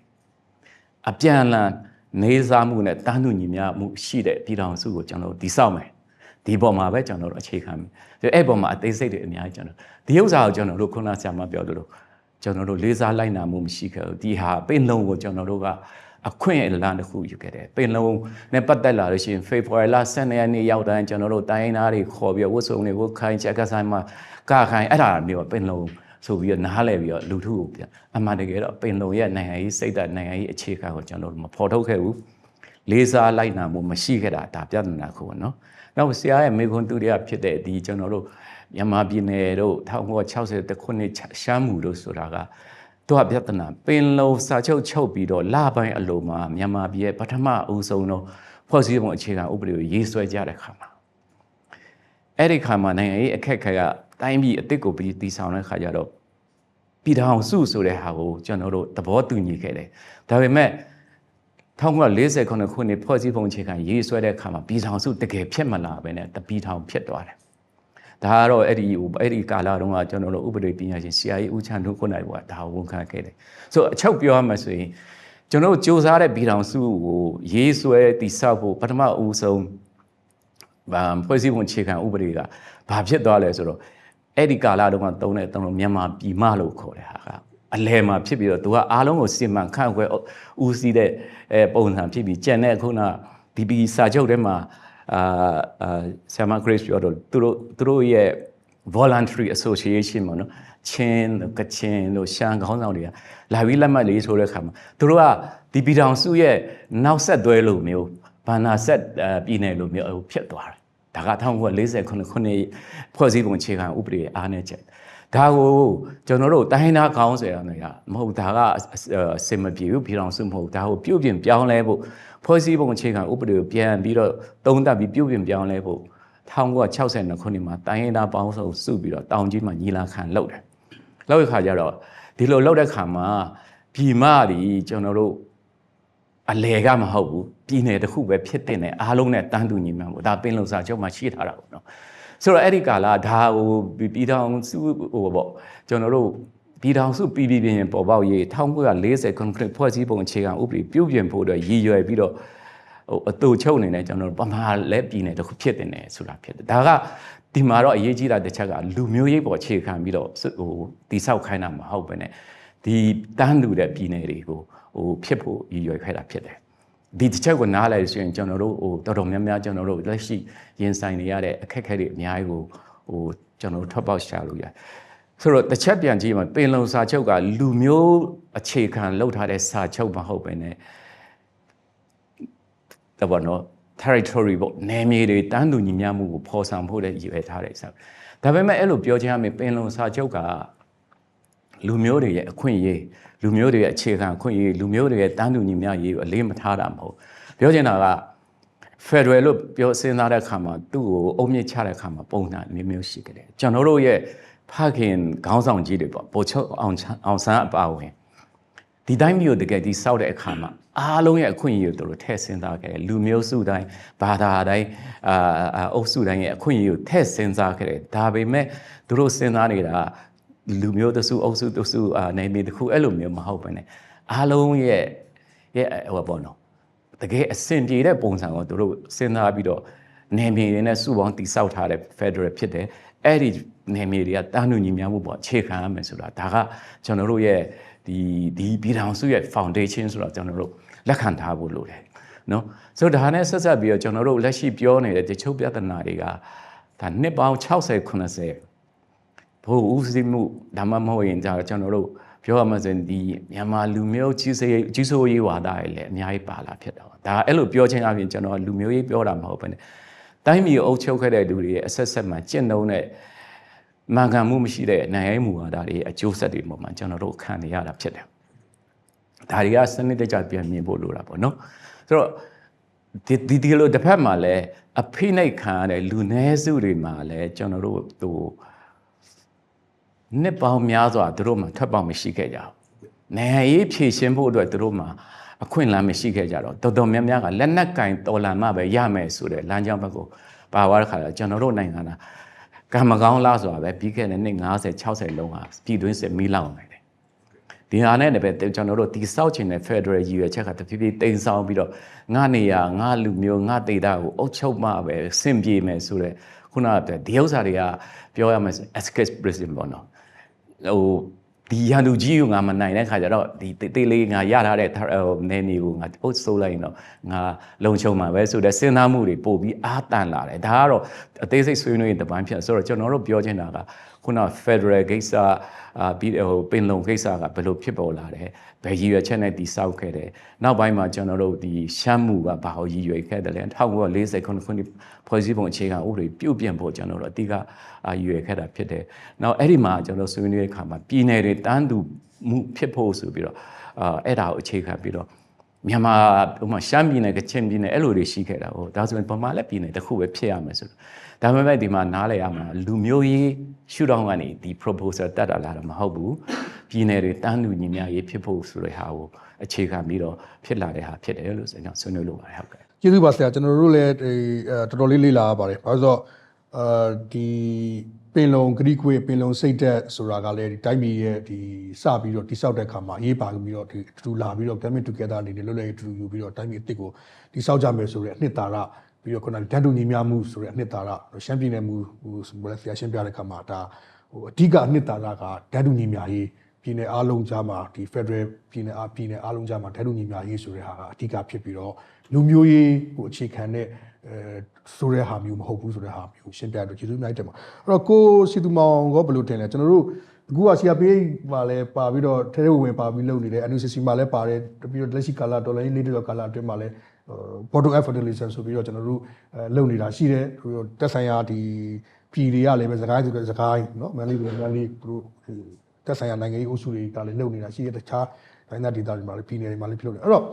အပြန်အလှန်နေစားမှုနဲ့တန်းတူညီမျှမှုရှိတဲ့ပြည်ထောင်စုကိုကျွန်တော်တို့တည်ဆောက်မယ်ဒီပေါ်မှာပဲကျွန်တော်တို့အခြေခံမယ်အဲ့ပေါ်မှာအသေးစိတ်တွေအများကြီးကျွန်တော်ဒီဥစ္စာကိုကျွန်တော်တို့ခုနဆရာမပြောသလိုကျွန်တော်တို့လေးစားလိုက်နာမှုမရှိခဲ့ဘူးဒီဟာပင်လုံကိုကျွန်တော်တို့ကအခွင့်အလမ်းတစ်ခုယူခဲ့တယ်ပင်လုံနဲ့ပတ်သက်လာလို့ရှိရင်ဖေဖော်ဝါရီလ12ရက်နေ့ရောက်တိုင်းကျွန်တော်တို့တိုင်းရင်းသားတွေခေါ်ပြီးဝတ်စုံတွေဝတ်ခိုင်းချက်ကဆိုင်မှာကခိုင်းအဲ့ဒါမျိုးပင်လုံဆိုပြီးတော့နားလဲပြီးတော့လူထုကိုပြန်အမှန်တကယ်တော့ပင်လုံရဲ့နိုင်ငံရေးစိတ်ဓာတ်နိုင်ငံရေးအခြေခံကိုကျွန်တော်တို့မဖော်ထုတ်ခဲ့ဘူးလေးစားလိုက်နာမှုမရှိခဲ့တာဒါပြဿနာခုပေါ့နော်နောက်ဆရာရဲ့မေခွန်းတူတွေကဖြစ်တဲ့ဒီကျွန်တော်တို့မြန်မာပြည်နယ်တို့1960ခုနှစ်ရှမ်းမူတို့ဆိုတာကတော့ပြဿနာပင်လုံစာချုပ်ချုပ်ပြီးတော့လပိုင်းအလိုမှာမြန်မာပြည်ရဲ့ပထမအဦးဆုံးတော့ဖွဲ့စည်းပုံအခြေခံဥပဒေကိုရေးဆွဲကြတဲ့ခါမှာအဲ့ဒီခါမှာနိုင်ငံရေးအခက်အခဲကတိုင်းပြည်အစ်စ်ကိုပြီးတည်ဆောင်တဲ့ခါကျတော့ပြည်ထောင်စုဆိုတဲ့ဟာကိုကျွန်တော်တို့သဘောတူညီခဲ့တယ်ဒါပေမဲ့1949ခုနှစ်ဖွဲ့စည်းပုံအခြေခံရေးဆွဲတဲ့ခါမှာပြည်ထောင်စုတကယ်ဖြစ်မလာပဲနဲ့တပြည်ထောင်ဖြစ်သွားတယ်ဒါကတော့အဲ့ဒီကာလတုန်းကကျွန်တော်တို့ဥပဒေပညာရှင်ဆရာကြီးဦးချမ်းတို့ခုနိုင်ကဒါဝန်ခံခဲ့တယ်ဆိုအချုပ်ပြောရမှာဆိုရင်ကျွန်တော်တို့စ조사တဲ့ပြည်ထောင်စုကိုရေးဆွဲတည်ဆောက်ဖို့ပထမဦးဆုံးဖွဲ့စည်းပုံအခြေခံဥပဒေကဘာဖြစ်သွားလဲဆိုတော့အဲ့ဒီကာလတုန်းကသုံးတဲ့မြန်မာပြည်မလို့ခေါ်တဲ့ဟာကအလဲမှာဖြစ်ပြီးတော့သူကအားလုံးကိုစီမံခန့်ခွဲဦးစီးတဲ့ပုံစံဖြစ်ပြီးကျန်တဲ့ခုနဒီစာချုပ်ထဲမှာဆရာမ Grace ပြောတော့သူတို့ရဲ့ voluntary association ပေါ့နော်ချင်းကချင်တို့ရှမ်းခေါင်းဆောင်တွေကလာပြီးလက်မှတ်လေးထိုးတဲ့အခါမှာသူတို့ကဒီပြည်ထောင်စုရဲ့နောက်ဆက်တွဲလို့မျိုးဘာနာဆက်ပြည်နယ်လို့မျိုးဖြစ်သွားတယ်ဒါက1949ခုနှစ်ဖွဲ့စည်းပုံအခြေခံဥပဒေအားနည်းချက်ဒါကိုကျွန်တော်တို့တိုင်းသားခေါင်းဆွဲရမယ်ကမဟုတ်ဒါကစင်မပြေဘူးပြည်ထောင်စုမဟုတ်ဒါကိုပြုတ်ပြင်ပြောင်းလဲဖို့ဖွဲ့စည်းပုံအခြေခံဥပဒေကိုပြန်ပြီးတော့သုံးသပ်ပြီးပြုတ်ပြင်ပြောင်းလဲဖို့1962ခုနှစ်မှာတိုင်းရင်းသားပေါင်းစုပြီးတော့တောင်ကြီးမှာညီလာခံလုပ်တယ်။လုပ်တဲ့ခါကျတော့ဒီလိုလုပ်တဲ့ခါမှာပြည်မတွေကျွန်တော်တို့ အလေကမဟုတ်ဘူးပြည်နယ်တစ်ခုပဲဖြစ်တဲ့နဲ့အားလုံးနဲ့တန်းတူညီမျှမှုဒါပင်လုံစာချုပ်မှာရှိထားတာပေါ့နော်ဆိုတော့အဲ့ဒီကာလဒါဟိုပြည်ထောင်စုဟိုပေါ့ကျွန်တော်တို့ပြည်ထောင်စုပြည်ပြည်ပြင်ပေါ်ပေါက်ရေး1940ခုနှစ်ဖွဲ့စည်းပုံအခြေခံဥပဒေပြုပြင်ဖို့အတွက်ရည်ရွယ်ပြီးတော့ဟိုအတူချုပ်နေတယ်ကျွန်တော်တို့ပမာလဲပြည်နယ်တစ်ခုဖြစ်တယ်ဆိုတာဖြစ်တယ်ဒါကဒီမှာတော့အရေးကြီးတာတစ်ချက်ကလူမျိုးရေးပေါ်အခြေခံပြီးတော့ဟိုတိဆောက်ခိုင်းတာမဟုတ်ပဲねဒီတန်းတူတဲ့ပြည်နယ်တွေကိုဟိုဖြစ်ဖို့ရည်ရွယ်ခဲ့တာဖြစ်တယ်ဒီတစ်ချက်ကိုနားလည်ဆိုရင်ကျွန်တော်တို့ဟိုတော်တော်များများကျွန်တော်တို့လက်ရှိရင်ဆိုင်နေရတဲ့အခက်အခဲတွေအများကြီးကိုဟိုကျွန်တော်တို့ထွက်ပေါက်ရှာလို့ရတယ်ဆိုတော့တစ်ချက်ပြန်ကြည့်မှာပင်လုံစာချုပ်ကလူမျိုးအခြေခံလောက်ထားတဲ့စာချုပ်မဟုတ်ပဲねတော့နော် territory ပေါ့နယ်မြေတွေတန်းတူညီမျှမှုကိုဖော်ဆောင်ဖို့လည်းရည်ရွယ်ထားတယ်ဆိုဒါပေမဲ့အဲ့လိုပြောချင်ရမယ်ပင်လုံစာချုပ်ကလူမျိုးတွေရဲ့အခွင့်အရေးလူမျိုးတွေရဲ့အခြေခံအခွင့်အရေးလူမျိုးတွေရဲ့တန်းတူညီမျှရေးကိုအလေးမထားတာမဟုတ်ပြောချင်တာက Federal လို့ပြောစဉ်းစားတဲ့အခါမှာသူ့ကိုအုံမြင့်ချတဲ့အခါမှာပုံစံမျိုးရှိကြတယ်ကျွန်တော်တို့ရဲ့ဖခင်ခေါင်းဆောင်ကြီးတွေပေါ့ဗိုလ်ချုပ်အောင်ဆန်းအပါဝင်ဒီတိုင်းမျိုးတကယ်ဒီစောက်တဲ့အခါမှာအားလုံးရဲ့အခွင့်အရေးကိုတို့ထည့်စဉ်းစားခဲ့တယ်လူမျိုးစုတိုင်းဘာသာတိုင်းအုပ်စုတိုင်းရဲ့အခွင့်အရေးကိုထည့်စဉ်းစားခဲ့တယ်ဒါပေမဲ့တို့စဉ်းစားနေတာလူမျိုးတစုအုပ်စုတစုနိုင်မြေတစ်ခုအဲ့လိုမျိုးမဟုတ်ဘဲねအားလုံးရဲ့ဟိုပေါ့နော်တကယ်အဆင်ပြေတဲ့ပုံစံကိုတို့စဉ်းစားပြီးတော့နိုင်မြေတွေနဲ့စုပေါင်းတည်ဆောက်ထားတဲ့ Federal ဖြစ်တယ်အဲ့ဒီနိုင်မြေတွေကတန်းတူညီမျှမှုပေါ့အခြေခံရမယ်ဆိုတာဒါကကျွန်တော်တို့ရဲ့ဒီပြည်ထောင်စုရဲ့ foundation ဆိုတော့ကျွန်တော်တို့လက်ခံထားဖို့လိုတယ်နော်ဆိုတော့ဒါနဲ့ဆက်ဆက်ပြီးတော့ကျွန်တော်တို့လက်ရှိပြောနေတဲ့တချို့ပြဿနာတွေကဒါနှစ်ပေါင်း60 90ဘို့ဦးစီးမှုဒါမှမဟုတ်ရင်ကျွန်တော်တို့ပြောရမှဆိုရင်ဒီမြန်မာလူမျိုးကြီးစိုးရေးဝါဒတွေလည်းအများကြီးပါလာဖြစ်တော့ဒါအဲ့လိုပြောချင်းအပြင်ကျွန်တော်လူမျိုးရေးပြောတာမဟုတ်ဘဲねတိုင်းပြည်အုပ်ချုပ်ခဲ့တဲ့လူတွေရဲ့အဆက်ဆက်မှာကျင့်သုံးတဲ့မှန်ကန်မှုမရှိတဲ့နိုင်ငံရေးမူဝါဒတွေအကျိုးဆက်တွေပေါ်မှာကျွန်တော်တို့ခံနေရတာဖြစ်တယ်ဒါတွေကစနစ်တကျပြန်မြင်ဖို့လိုတာပေါ့နော်ဆိုတော့ဒီလိုတစ်ဖက်မှာလည်းအဖိနှိတ်ခံရတဲ့လူနည်းစုတွေမှာလည်းကျွန်တော်တို့ဟိုနှစ်ပေါင်းများစွာသူတို့မှထွက်ပေါက်မရှိခဲ့ကြဘူးနိုင်ငံရေးဖြည့်ရှင်းဖို့အတွက်သူတို့မှအခွင့်အလမ်းမရှိခဲ့ကြတော့တော်တော်များများကလက်နက်ကင်တော်လန်မှပဲရမယ်ဆိုတဲ့လမ်းကြောင်းဘက်ကိုပါသွားတဲ့ခါကျကျွန်တော်တို့နိုင်ငံကကံမကောင်းလားဆိုတာပဲပြီးခဲ့တဲ့နှစ်50 60လုံးဟာပြည်တွင်းစစ်မီးလောင်နေတယ်ဒီဟာနဲ့လည်းပဲကျွန်တော်တို့ဒီစောက်ချင်တဲ့ Federal ရည်ရွယ်ချက်ကတဖြည်းဖြည်းတိမ်ဆောင်ပြီးတော့ငါနေရငါလူမျိုးငါဒေတာကိုအုပ်ချုပ်မှပဲစင်ပြေမယ်ဆိုတဲ့ခုနကဒီဥစ္စာတွေကပြောရမယ် escape prison ပေါ့နော်ဟိုဒီရန်သူကြီးကိုငါမနိုင်တဲ့ခါကျတော့ဒီတေးလေးငါရထားတဲ့နယ်မြေကိုငါအုပ်စိုးလိုက်ရင်တော့ငါလုံခြုံမှာပဲဆိုတဲ့စဉ်းစားမှုတွေပို့ပြီးအားတန်လာတယ်ဒါကတော့အသေးစိတ်ဆွေးနွေးရင်တပိုင်းဖြစ်ဆိုတော့ကျွန်တော်တို့ပြောချင်တာကခုန Federal ကိစ္စပြီးဟိုပင်လုံကိစ္စကဘယ်လိုဖြစ်ပေါ်လာတယ်ဘယ်ရည်ရွယ်ချက်နဲ့တည်ဆောက်ခဲ့တယ်နောက်ပိုင်းမှာကျွန်တော်တို့ဒီရှမ်းမှုကဘာလို့ရည်ရွယ်ခဲ့တယ်လဲ1940ခုနှစ်ဖွဲ့စည်းပုံအခြေခံဥပဒေပြုပြင်ဖို့ကျွန်တော်တို့အတိကရည်ရွယ်ခဲ့တာဖြစ်တယ်နောက်အဲ့ဒီမှာကျွန်တော်ဆွေးနွေးတဲ့အခါမှာပြည်နယ်တွေတန်းတူမှုဖြစ်ဖို့ဆိုပြီးတော့အဲ့ဒါကိုအခြေခံပြီးတော့မြန်မာဥပမာရှမ်းပြည်နယ်ကချင်ပြည်နယ်အဲ့လိုတွေရှိခဲ့တာဟိုဒါဆိုရင်ဗမာလက်ပြည်နယ်တစ်ခုပဲဖြစ်ရမယ်ဆိုတော့ဒါပေမဲ့ဒီမှာနားလည်ရမှာလူမျိုးရေးရှုထောင့်ကနေဒီ proposal တက်တာလာတော့မဟုတ်ဘူးပြည်နယ်တွေတန်းတူညီမျှရေးဖြစ်ဖို့ဆိုတဲ့ဟာကိုအခြေခံပြီးတော့ဖြစ်လာတဲ့ဟာဖြစ်တယ်လို့ကျွန်တော်ဆွေးနွေးလို့ပါတယ်ဟုတ်ကဲ့ကျေးဇူးပါဆရာကျွန်တော်တို့လည်းတော်တော်လေးလေ့လာရပါတယ်ဘာလို့ဒီပင်လုံဂရိကွေပင်လုံစိတ်သက်ဆိုတာကလည်းဒီတိုင်းပြည်ရဲ့ဒီစပြီးတော့တိဆောက်တဲ့အခါမှာအရေးပါပြီးတော့ဒီတူလာပြီးတော့ Coming Together အနေနဲ့လွတ်လပ်ရေးတူယူပြီးတော့တိုင်းပြည်အစ်စ်ကိုတိဆောက်ကြမယ်ဆိုတဲ့အနှစ်သာရပြီးတော့ခုနကတန်းတူညီမျှမှုဆိုတဲ့အနှစ်သာရရှမ်းပြည်နယ်မူဘယ်လဲဆရာရှင်းပြတဲ့အခါမှာဒါဟိုအဓိကအနှစ်သာရကတန်းတူညီမျှရေးပြည်နယ်အားလုံးကြားမှာဒီ Federal ပြည်နယ်အားလုံးကြားမှာတန်းတူညီမျှရေးဆိုတဲ့ဟာကအဓိကဖြစ်ပြီးတော့လူမျိုးရေးကိုအခြေခံတဲ့ဆိုတဲ့ဟာမျိုးမဟုတ်ဘူးဆိုတဲ့ဟာမျိုးရှင်းပြတော့ကျေးဇူးအများကြီးတင်ပါအဲ့တော့ကိုစီတူမောင်ကဘယ်လိုထင်လဲကျွန်တော်တို့အခုက CRPH မှာလည်းပါပြီးတော့ထဲထဲဝင်ပါပြီးလုပ်နေတယ် NUCC မှာလည်းပါတယ်ပြီးတော့လက်ရှိကာလဒေါ်လာရေး4ကာလအတွင်းမှာလည်း bottom up fertilizer ဆိုပြီးတော့ကျွန်တော်တို့လုပ်နေတာရှိတယ်ပြီးတော့တက်ဆိုင်ရာဒီပြည်တွေကလည်းပဲစကိုင်းဆိုတဲ့စကိုင်းเนาะမန်လေးသူတို့တက်ဆိုင်ရာနိုင်ငံရေးအုပ်စုတွေကလည်းလုပ်နေတာရှိတယ်တခြားတိုင်းဒေသတွေမှာလည်းပြည်နယ်တွေမှာလည်းပြုလုပ်နေအဲ့တော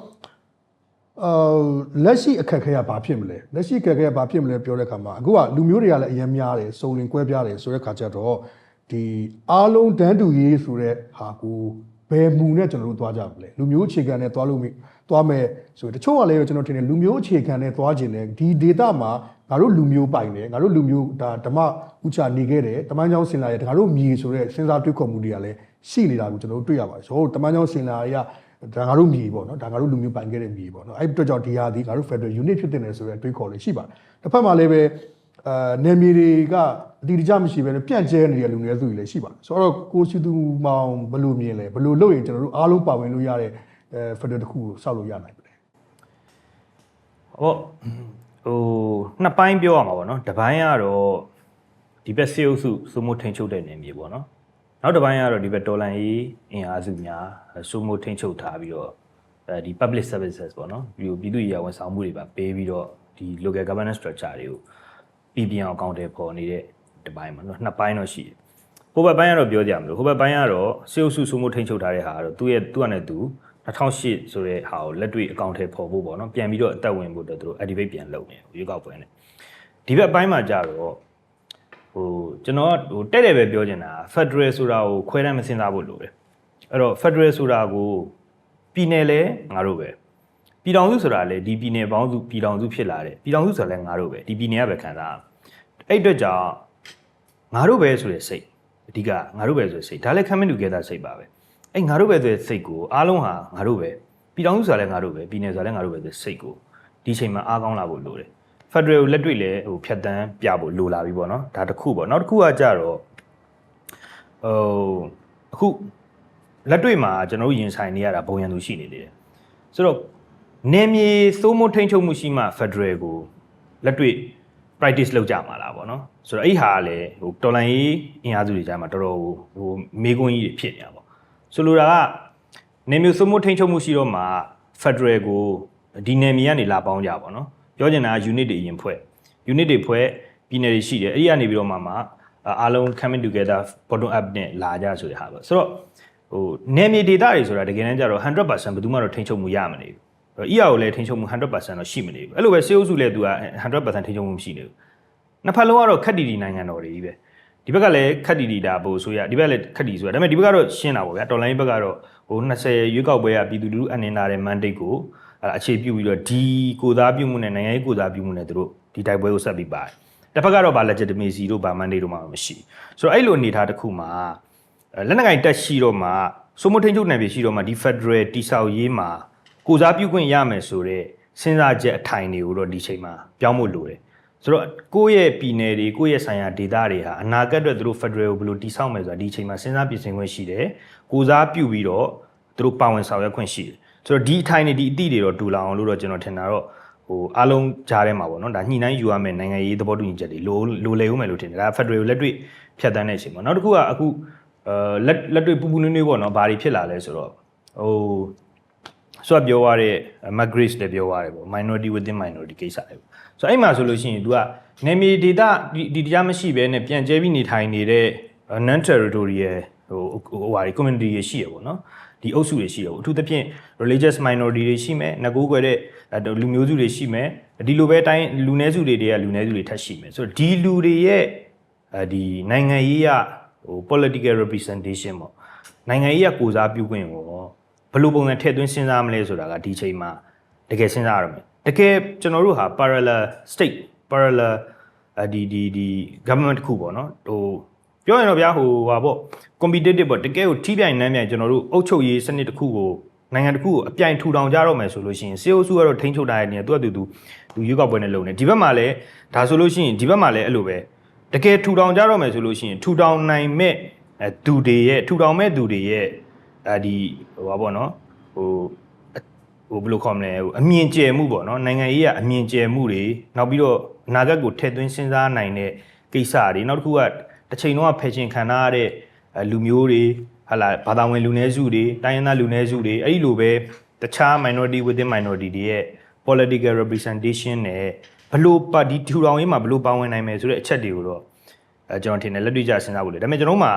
့လက်ရှိအခက်ခဲကဘာဖြစ်မလဲလက်ရှိအခက်ခဲကဘာဖြစ်မလဲပြောတဲ့အခါမှာအခုကလူမျိုးတွေကလည်းအများများတယ်စုံလင်ကွဲပြားတယ်ဆိုတဲ့ခါကျတော့ဒီအားလုံးတန်းတူရေးဆိုတဲ့ဟာကိုဘယ်မူနဲ့ကျွန်တော်တို့သွားကြမလဲလူမျိုးအခြေခံနဲ့သွားလို့ သွားမယ်ဆိုတချို့ကလည်းကျွန်တော်ထင်တယ်လူမျိုးအခြေခံနဲ့သွားခြင်းတယ်ဒီ data မှာငါတို့လူမျိုးပိုင်တယ်ငါတို့လူမျိုးဒါဓမ္မဥချနေခဲ့တယ်တမန်ကြောင်းစင်လာရဲ့ငါတို့မြေဆိုတဲ့စဉ်းစားတွေးခေါ်မှုတွေကလည်းရှိနေတာကိုကျွန်တော်တို့တွေ့ရပါတယ်ဆိုတော့တမန်ကြောင်းစင်လာရဲ့ဒါငါတို့မြေပေါ့နော်ဒါငါတို့လူမျိုးပိုင်ခဲ့တဲ့မြေပေါ့နော်အဲ့အတွက်ကြောင့်ဒီဟာဒီငါတို့ Federal Unit ဖြစ်တဲ့ဆိုတဲ့အတွေးခေါ်လေးရှိပါတယ်တစ်ဖက်မှာလည်းပဲနယ်မြေတွေကအတိအကျမရှိဘဲနဲ့ပြန့်ကျဲနေတဲ့လူမျိုးစုတွေလည်းရှိပါတယ်ဆိုတော့ကိုစီတူမောင်ဘယ်လိုမြင်လဲဘယ်လိုလုပ်ရင်ကျွန်တော်တို့အားလုံးပါဝင်လို့ရတဲ့Federal တစ်ခုကိုစောက်လို့ရနိုင်တယ်ဟုတ်ဟိုနှစ်ပိုင်းပြောရမှာပေါ့နော်တစ်ပိုင်းကတော့ဒီဘက်စေအုပ်စုစုမိုးထိန်ချုပ်တဲ့နေမြေပေါ့နော်နောက်တစ်ပိုင်းကတော့ဒီဘက်တော်လန်ရေးအင်အားစုများစုမိုးထိန်ချုပ်ထားပြီးတော့ဒီ public services ပေါ့နော်ပြည်သူ့ရေးဝန်ဆောင်မှုတွေပါပေးပြီးတော့ဒီ local governance structure တွေကိုပြည်ပြောင်းအကောင့်တွေပေါ်နေတဲ့တစ်ပိုင်းပေါ့နော်နှစ်ပိုင်းတော့ရှိတယ်ဟိုဘက်ပိုင်းကတော့ပြောကြမလို့ဟိုဘက်ပိုင်းကတော့စေအုပ်စုစုမိုးထိန်ချုပ်ထားတဲ့ဟာကတော့သူ့အနေနဲ့သူ2008ဆိုတဲ့ဟာကိုလက်တွေ့အကောင့်ထဲပေါ်ဖို့ပေါ့နော်ပြန်ပြီးတော့အသက်ဝင်ဖို့အတွက်သူတို့ activate ပြန်လုပ်နေရွေးကောက်ပွဲနဲ့ဒီဘက်အပိုင်းမှာကြတော့ဟိုကျွန်တော်ဟိုတဲ့တယ်ပဲပြောချင်တာ Federal ဆိုတာကိုခွဲတမ်းမစင်စားဖို့လိုတယ်အဲ့တော့ Federal ဆိုတာကိုပြည်နယ်လဲငါတို့ပဲပြည်ထောင်စုဆိုတာလဲဒီပြည်နယ်ပေါင်းစုပြည်ထောင်စုဖြစ်လာတယ်ပြည်ထောင်စုဆိုတာလဲငါတို့ပဲဒီပြည်နယ်ကပဲခံစားအဲ့အတွက်ကြောင့်ငါတို့ပဲဆိုတဲ့စိတ်အဓိကငါတို့ပဲဆိုတဲ့စိတ်ဒါလည်း coming together စိတ်ပါပဲအဲ့ငါတို့ပဲဆိုတဲ့စိတ်ကိုအားလုံးဟာငါတို့ပဲပြည်ထောင်စုဆိုတာလည်းငါတို့ပဲပြည်နယ်ဆိုတာလည်းငါတို့ပဲဆိုတဲ့စိတ်ကိုဒီချိန်မှာအားကောင်းလာဖို့လိုတယ် Federal ကိုလက်တွေ့လဲဟိုဖြတ်တန်းပြဖို့လိုလာပြီပေါ့နော်ဒါတစ်ခုပေါ့နောက်တစ်ခုကကြတော့အခုလက်တွေ့မှာကျွန်တော်တို့ရင်ဆိုင်နေရတာဘုံရန်သူရှိနေသေးတယ်ဆိုတော့နေမြေစိုးမိုးထိန်ချုပ်မှုရှိမှ Federal ကိုလက်တွေ့ practice လုပ်ကြမှာလားပေါ့နော်ဆိုတော့အဲ့ဟာကလည်းဟိုတော်လန်ရေးအင်အားစုတွေကြားမှာတော်တော်ဟိုမေးခွန်းကြီးတွေဖြစ်နေတာပေါ့ဆိုလိုတာကနေမျိုးစိုးမိုးထိန်ချုပ်မှုရှိတော့မှ Federal ကိုဒီနေမြေကနေလာပေါင်းကြပါတော့ပြောချင်တာက unit တွေအရင်ဖွဲ့ unit တွေဖွဲ့ပြည်နယ်တွေရှိတယ်အဲ့ဒီကနေပြီးတော့မှအားလုံး coming together bottom up နဲ့လာကြဆိုတဲ့ဟာပေါ့ဆိုတော့ဟိုနေမြေ data တွေဆိုတာတကယ်တမ်းကျတော့ 100% ဘယ်သူမှတော့ထိန်းချုပ်မှုရမနေဘူး ER ကိုလည်းထိန်းချုပ်မှု 100% တော့ရှိမနေဘူးအဲ့လိုပဲစေအုပ်စုလည်းသူက 100% ထိန်းချုပ်မှုမရှိနေဘူးနှစ်ဖက်လုံးကတော့ခက်တီတီနိုင်ငံတော်တွေကြီးပဲဒီဘက်ကလည်းခက်တီတီဒါဘို့ဆိုရဒီဘက်လည်းခက်တီဆိုတာဒါပေမဲ့ဒီဘက်ကတော့ရှင်းတာပေါ့ဗျာတော်လိုင်းဘက်ကတော့ဟို20ရွေးကောက်ပွဲကပြည်သူလူထုအနှင်းလာတဲ့ mandate ကိုအခြေပြုပြီးတော့ဒီကိုသားပြုမှုနဲ့နိုင်ငံရေးကိုသားပြုမှုနဲ့သူတို့ဒီတိုက်ပွဲကိုဆက်ပြီးပါတယ်တစ်ဖက်ကတော့ဗာ legitimacy တို့ဗာ mandate တို့မှမရှိဆိုတော့အဲ့လိုအနေထားတစ်ခုမှာလက်နက်ကင်တက်ရှိတော့မှစိုးမိုးထိန်ချုပ်နယ်ပြည်ရှိတော့မှဒီ Federal တိဆောက်ရေးမှာကိုစားပြုခွင့်ရမယ်ဆိုတော့စဉ်းစားချက်အထိုင်တွေကိုတော့ဒီချိန်မှာပြောင်းဖို့လိုတယ်ဆိုတော့ကိုယ့်ရဲ့ပြည်နယ်တွေကိုယ့်ရဲ့ဆိုင်ရာဒေသတွေဟာအနာဂတ်အတွက်သူတို့ Federal ကိုဘယ်လိုတိဆောက်မယ်ဆိုတာဒီချိန်မှာစဉ်းစားပြင်ဆင်ခွင့်ရှိတယ်ကိုစားပြုပြီးတော့သူတို့ပါဝင်ဆောင်ရွက်ခွင့်ရှိတယ်ဆိုတော့ဒီအထိုင်တွေဒီအသည့်တွေတော့တူလာအောင်လို့တော့ကျွန်တော်ထင်တာတော့ဟိုအားလုံးကြားထဲမှာပေါ့နော်ဒါညှိနှိုင်းယူရမယ်နိုင်ငံရေးသဘောတူညီချက်တွေလိုလေဦးမယ်လို့ထင်တယ်ဒါ Federal ကိုလက်တွေ့ဖြတ်တန်းတဲ့အချိန်ပေါ့နောက်တစ်ခုကအခုလက်တွေ့ပူပူနွေးနွေးပေါ့နော်ဘာတွေဖြစ်လာလဲဆိုတော့ဟိုဆိုတော့ပြောရတဲ့ Margaret လည်းပြောရတယ်ပေါ့ minority within minority ကိစ္စတွေပေါ့ဆိုတော့အဲ့မှာဆိုလို့ရှိရင် तू ကနေမြေဒေသဒီတရားမရှိဘဲနဲ့ပြန်ကျဲပြီးနေထိုင်နေတဲ့ non territorial ဟိုဟာ community တွေရှိရပေါ့နော်ဒီအုပ်စုတွေရှိရပေါ့အထူးသဖြင့် religious minority တွေရှိမယ်ငကိုးကွယ်တဲ့လူမျိုးစုတွေရှိမယ်ဒီလိုပဲတိုင်းလူနည်းစုတွေကလူနည်းစုတွေထပ်ရှိမယ်ဆိုတော့ဒီလူတွေရဲ့ဒီနိုင်ငံရေးရဟို political representation ပေါ့နိုင်ငံရေးရကိုစားပြုခွင့်ကိုဘယ်လိုပုံစံထည့်သွင်းစဉ်းစားမလဲဆိုတာကဒီချိန်မှာတကယ်စဉ်းစားရမယ်တကယ်ကျွန်တော်တို့ဟာ parallel state parallel ဒီ government တစ်ခုပေါ့နော်ဟိုပြောရင်တော့ဗျာဟိုဟာပေါ့ competitive ပေါ့တကယ်ကိုထိပြိုင်နှမ်းပြိုင်ကျွန်တော်တို့အုပ်ချုပ်ရေးစနစ်တစ်ခုကိုနိုင်ငံတစ်ခုကိုအပြိုင်ထူထောင်ကြတော့မယ်ဆိုလို့ရှိရင်စေအုပ်စုကတော့ထိန်းချုပ်ထားတဲ့နေရာသူရွေးကောက်ပွဲနဲ့လုပ်နေဒီဘက်မှာလည်းဒါဆိုလို့ရှိရင်ဒီဘက်မှာလည်းအဲ့လိုပဲတကယ်ထူထောင်ကြတော့မယ်ဆိုလို့ရှိရင်ထူထောင်နိုင်မဲ့သူတွေရဲ့ထူထောင်မဲ့သူတွေရဲ့ဒီဟိုပါပေါ့နော်ဟိုဘယ်လိုခေါ်မလဲဟိုအမြင်ကျယ်မှုပေါ့နော်နိုင်ငံရေးကအမြင်ကျယ်မှုတွေနောက်ပြီးတော့အနာဂတ်ကိုထည့်သွင်းစဉ်းစားနိုင်တဲ့ကိစ္စတွေနောက်တစ်ခုကတစ်ချိန်လုံးကဖယ်ရှင်ခံရတဲ့လူမျိုးတွေဟာလာဘာသာဝင်လူနည်းစုတွေတိုင်းရင်းသားလူနည်းစုတွေအဲ့ဒီလိုပဲတခြား minority within minority တွေရဲ့ political representation နဲ့ဘလို့ပါဒီထူထောင်ရေးမှာဘလို့ပါဝင်နိုင်မယ်ဆိုတဲ့အချက်တွေကိုတော့ကျွန်တော်ထင်တယ်လက်တွေ့ကျစဉ်းစားဖို့လေဒါပေမဲ့ကျွန်တော်တို့မှာ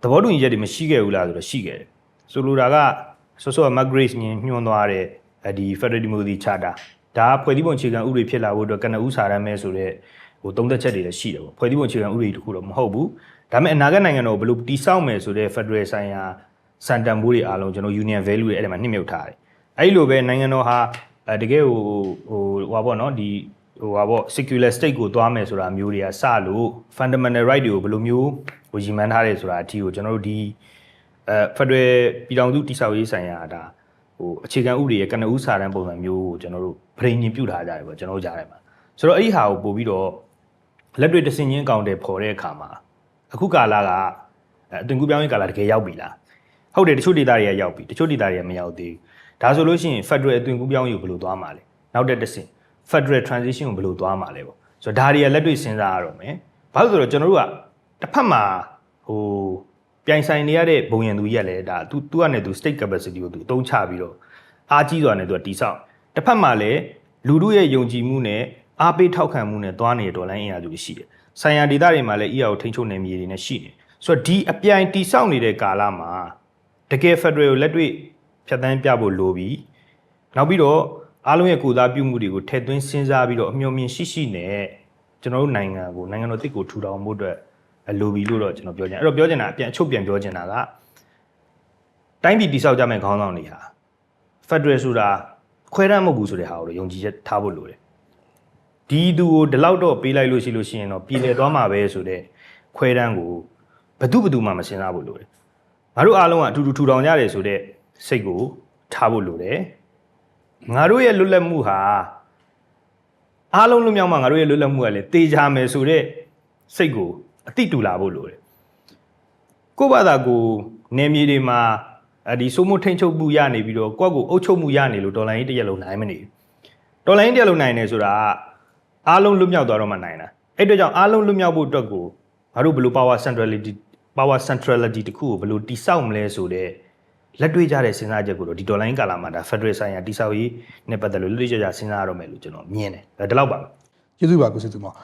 သဘောတူညီချက်တွေမရှိခဲ့ဘူးလားဆိုတော့ရှိခဲ့တယ်ဆိုလိုတာကဆော့ Margaret ညွှန်သွားတဲ့ဒီ Federal Democracy Charter ဒါဖွဲ့စည်းပုံအခြေခံဥပဒေဖြစ်လာဖို့အတွက်ကနဦးစာတမ်းပဲဆိုတဲ့ဟိုသုံးသက်ချက်တွေလည်းရှိတယ်ပေါ့ဖွဲ့စည်းပုံအခြေခံဥပဒေတခုတော့မဟုတ်ဘူးဒါပေမဲ့အနာဂတ်နိုင်ငံတော်ဘယ်လိုတည်ဆောက်မယ်ဆိုတဲ့ Federal ဆိုင်ရာစံတန်ဖိုးတွေအားလုံးကျွန်တော် Union Value တွေအဲ့ဒီမှာနှိမ့်မြုပ်ထားတယ် အဲ့လိုပဲနိုင်ငံတော်ဟာတကယ်ဟိုပေါ့နော်ဒီဟိုပေါ့ secular state ကိုသွားမယ်ဆိုတာမျိုးတွေကစလို့ fundamental right တွေကိုဘယ်လိုမျိုးဟိုရည်မှန်းထားတယ်ဆိုတာအထီကိုကျွန်တော်တို့ဒီFederal ပြည်ထောင်စုတည်ဆောက်ရေးဆိုင်ရာဒါဟိုအခြေခံဥပဒေရဲ့ကနဦးစာတမ်းပုံစံမျိုးကိုကျွန်တော်တို့ပြင်ညင်ပြုထားကြတယ်ပေါ့ကျွန်တော်တို့ကြားထဲမှာဆိုတော့အဲ့ဒီဟာကိုပို့ပြီးတော့လက်တွေ့တဆင်ချင်းအကောင့်တွေပေါ်တဲ့အခါမှာအခုကာလကအသွင်ကူးပြောင်းရေးကာလတကယ်ရောက်ပြီလားဟုတ်တယ်တချို့ဒေသတွေကရောက်ပြီတချို့ဒေသတွေကမရောက်သေးဘူးဒါဆိုလို့ရှိရင် Federal အသွင်ကူးပြောင်းရေးကိုဘယ်လိုသွားမှာလဲနောက်တဲ့တဆင့် Federal Transition ကိုဘယ်လိုသွားမှာလဲပေါ့ဆိုတော့ဒါတွေကလက်တွေ့စဉ်းစားရတော့မယ်ဘာလို့ဆိုတော့ကျွန်တော်တို့ကတစ်ဖက်မှာဟိုပြိုင်ဆိုင်နေရတဲ့ဘုံရန်သူကြီးကလည်းဒါသူကလည်းသူ state capacity ကိုသူအသုံးချပြီးတော့အားကြီးစွာနဲ့သူကတိဆောက်တစ်ဖက်မှာလည်းလူတို့ရဲ့ယုံကြည်မှုနဲ့အားပေးထောက်ခံမှုနဲ့သွားနေတဲ့ဒေါ်လာအင်အားစုတွေရှိတယ်ဆိုင်ရာဒေသတွေမှာလည်း EAO ထိန်းချုပ်နေမြေတွေနဲ့ရှိနေဆိုတော့ဒီအပြိုင်တိဆောက်နေတဲ့ကာလမှာတကယ် Federal ကိုလက်တွေ့ဖြတ်သန်းပြဖို့လိုပြီးနောက်ပြီးတော့အားလုံးရဲ့ကိုယ်စားပြုမှုတွေကိုထည့်သွင်းစဉ်းစားပြီးတော့အမျှော်မြင်ရှိနဲ့ကျွန်တော်တို့နိုင်ငံတော်တစ်ကိုထူထောင်ဖို့အတွက်လိုပြီးလို့တော့ကျွန်တော်ပြောချင်အဲ့တော့ပြောချင်တာအချုပ်ပြန်ပြောချင်တာကတိုင်းပြည်တိဆောက်ကြမယ့်ခေါင်းဆောင်တွေဟာ Federal ဆိုတာခွဲတမ်းမဟုတ်ဘူးဆိုတဲ့ဟာကိုယုံကြည်ချက်ထားဖို့လိုတယ်ဒီသူကိုဒီလောက်တော့ပေးလိုက်လို့ရှိရင်တော့ပြည်လည်သွားမှာပဲဆိုတဲ့ခွဲတမ်းကိုဘယ်သူမှမစဉ်းစားဖို့လိုတယ်ငါတို့အားလုံးကအတူတူထူထောင်ကြတယ်ဆိုတဲ့စိတ်ကိုထားဖို့လိုတယ်ငါတို့ရဲ့လွတ်လပ်မှုဟာအားလုံးလွတ်မြောက်မှငါတို့ရဲ့လွတ်လပ်မှုကလည်းတေချာမယ်ဆိုတဲ့စိတ်ကိုအတိတူလာဖို့လိုတယ်ကိုယ့်ဘာသာကိုနေမြေတွေမှာဒီစိုးမိုးထိန်ချုပ်မှုရနေပြီးတော့ကိုယ့်ကိုအုပ်ချုပ်မှုရနေလို့ဒေါ်လာရင်းတစ်ရက်လုံးနိုင်မနေဘူးဒေါ်လာရင်းတစ်ရက်လုံးနိုင်နေဆိုတာအားလုံးလွတ်မြောက်သွားတော့မှနိုင်တာအဲ့အတွက်ကြောင့်အားလုံးလွတ်မြောက်ဖို့အတွက်ကိုငါတို့ဘယ်လို power centrality တခုကိုဘယ်လိုတိဆောက်မလဲဆိုတဲ့လက်တွေ့ကြတဲ့စဉ်းစားချက်ကိုတော့ဒီဒေါ်လာရင်းကာလမှာဒါ Federal ဆိုင်ရာတိဆောက်ရေးနဲ့ပတ်သက်လို့လွတ်လပ်ကြစဉ်းစားရတော့မယ်လို့ကျွန်တော်မြင်တယ်ဒါဒီလောက်ပါပဲကျေးဇူးပါကိုစစ်သူမောင်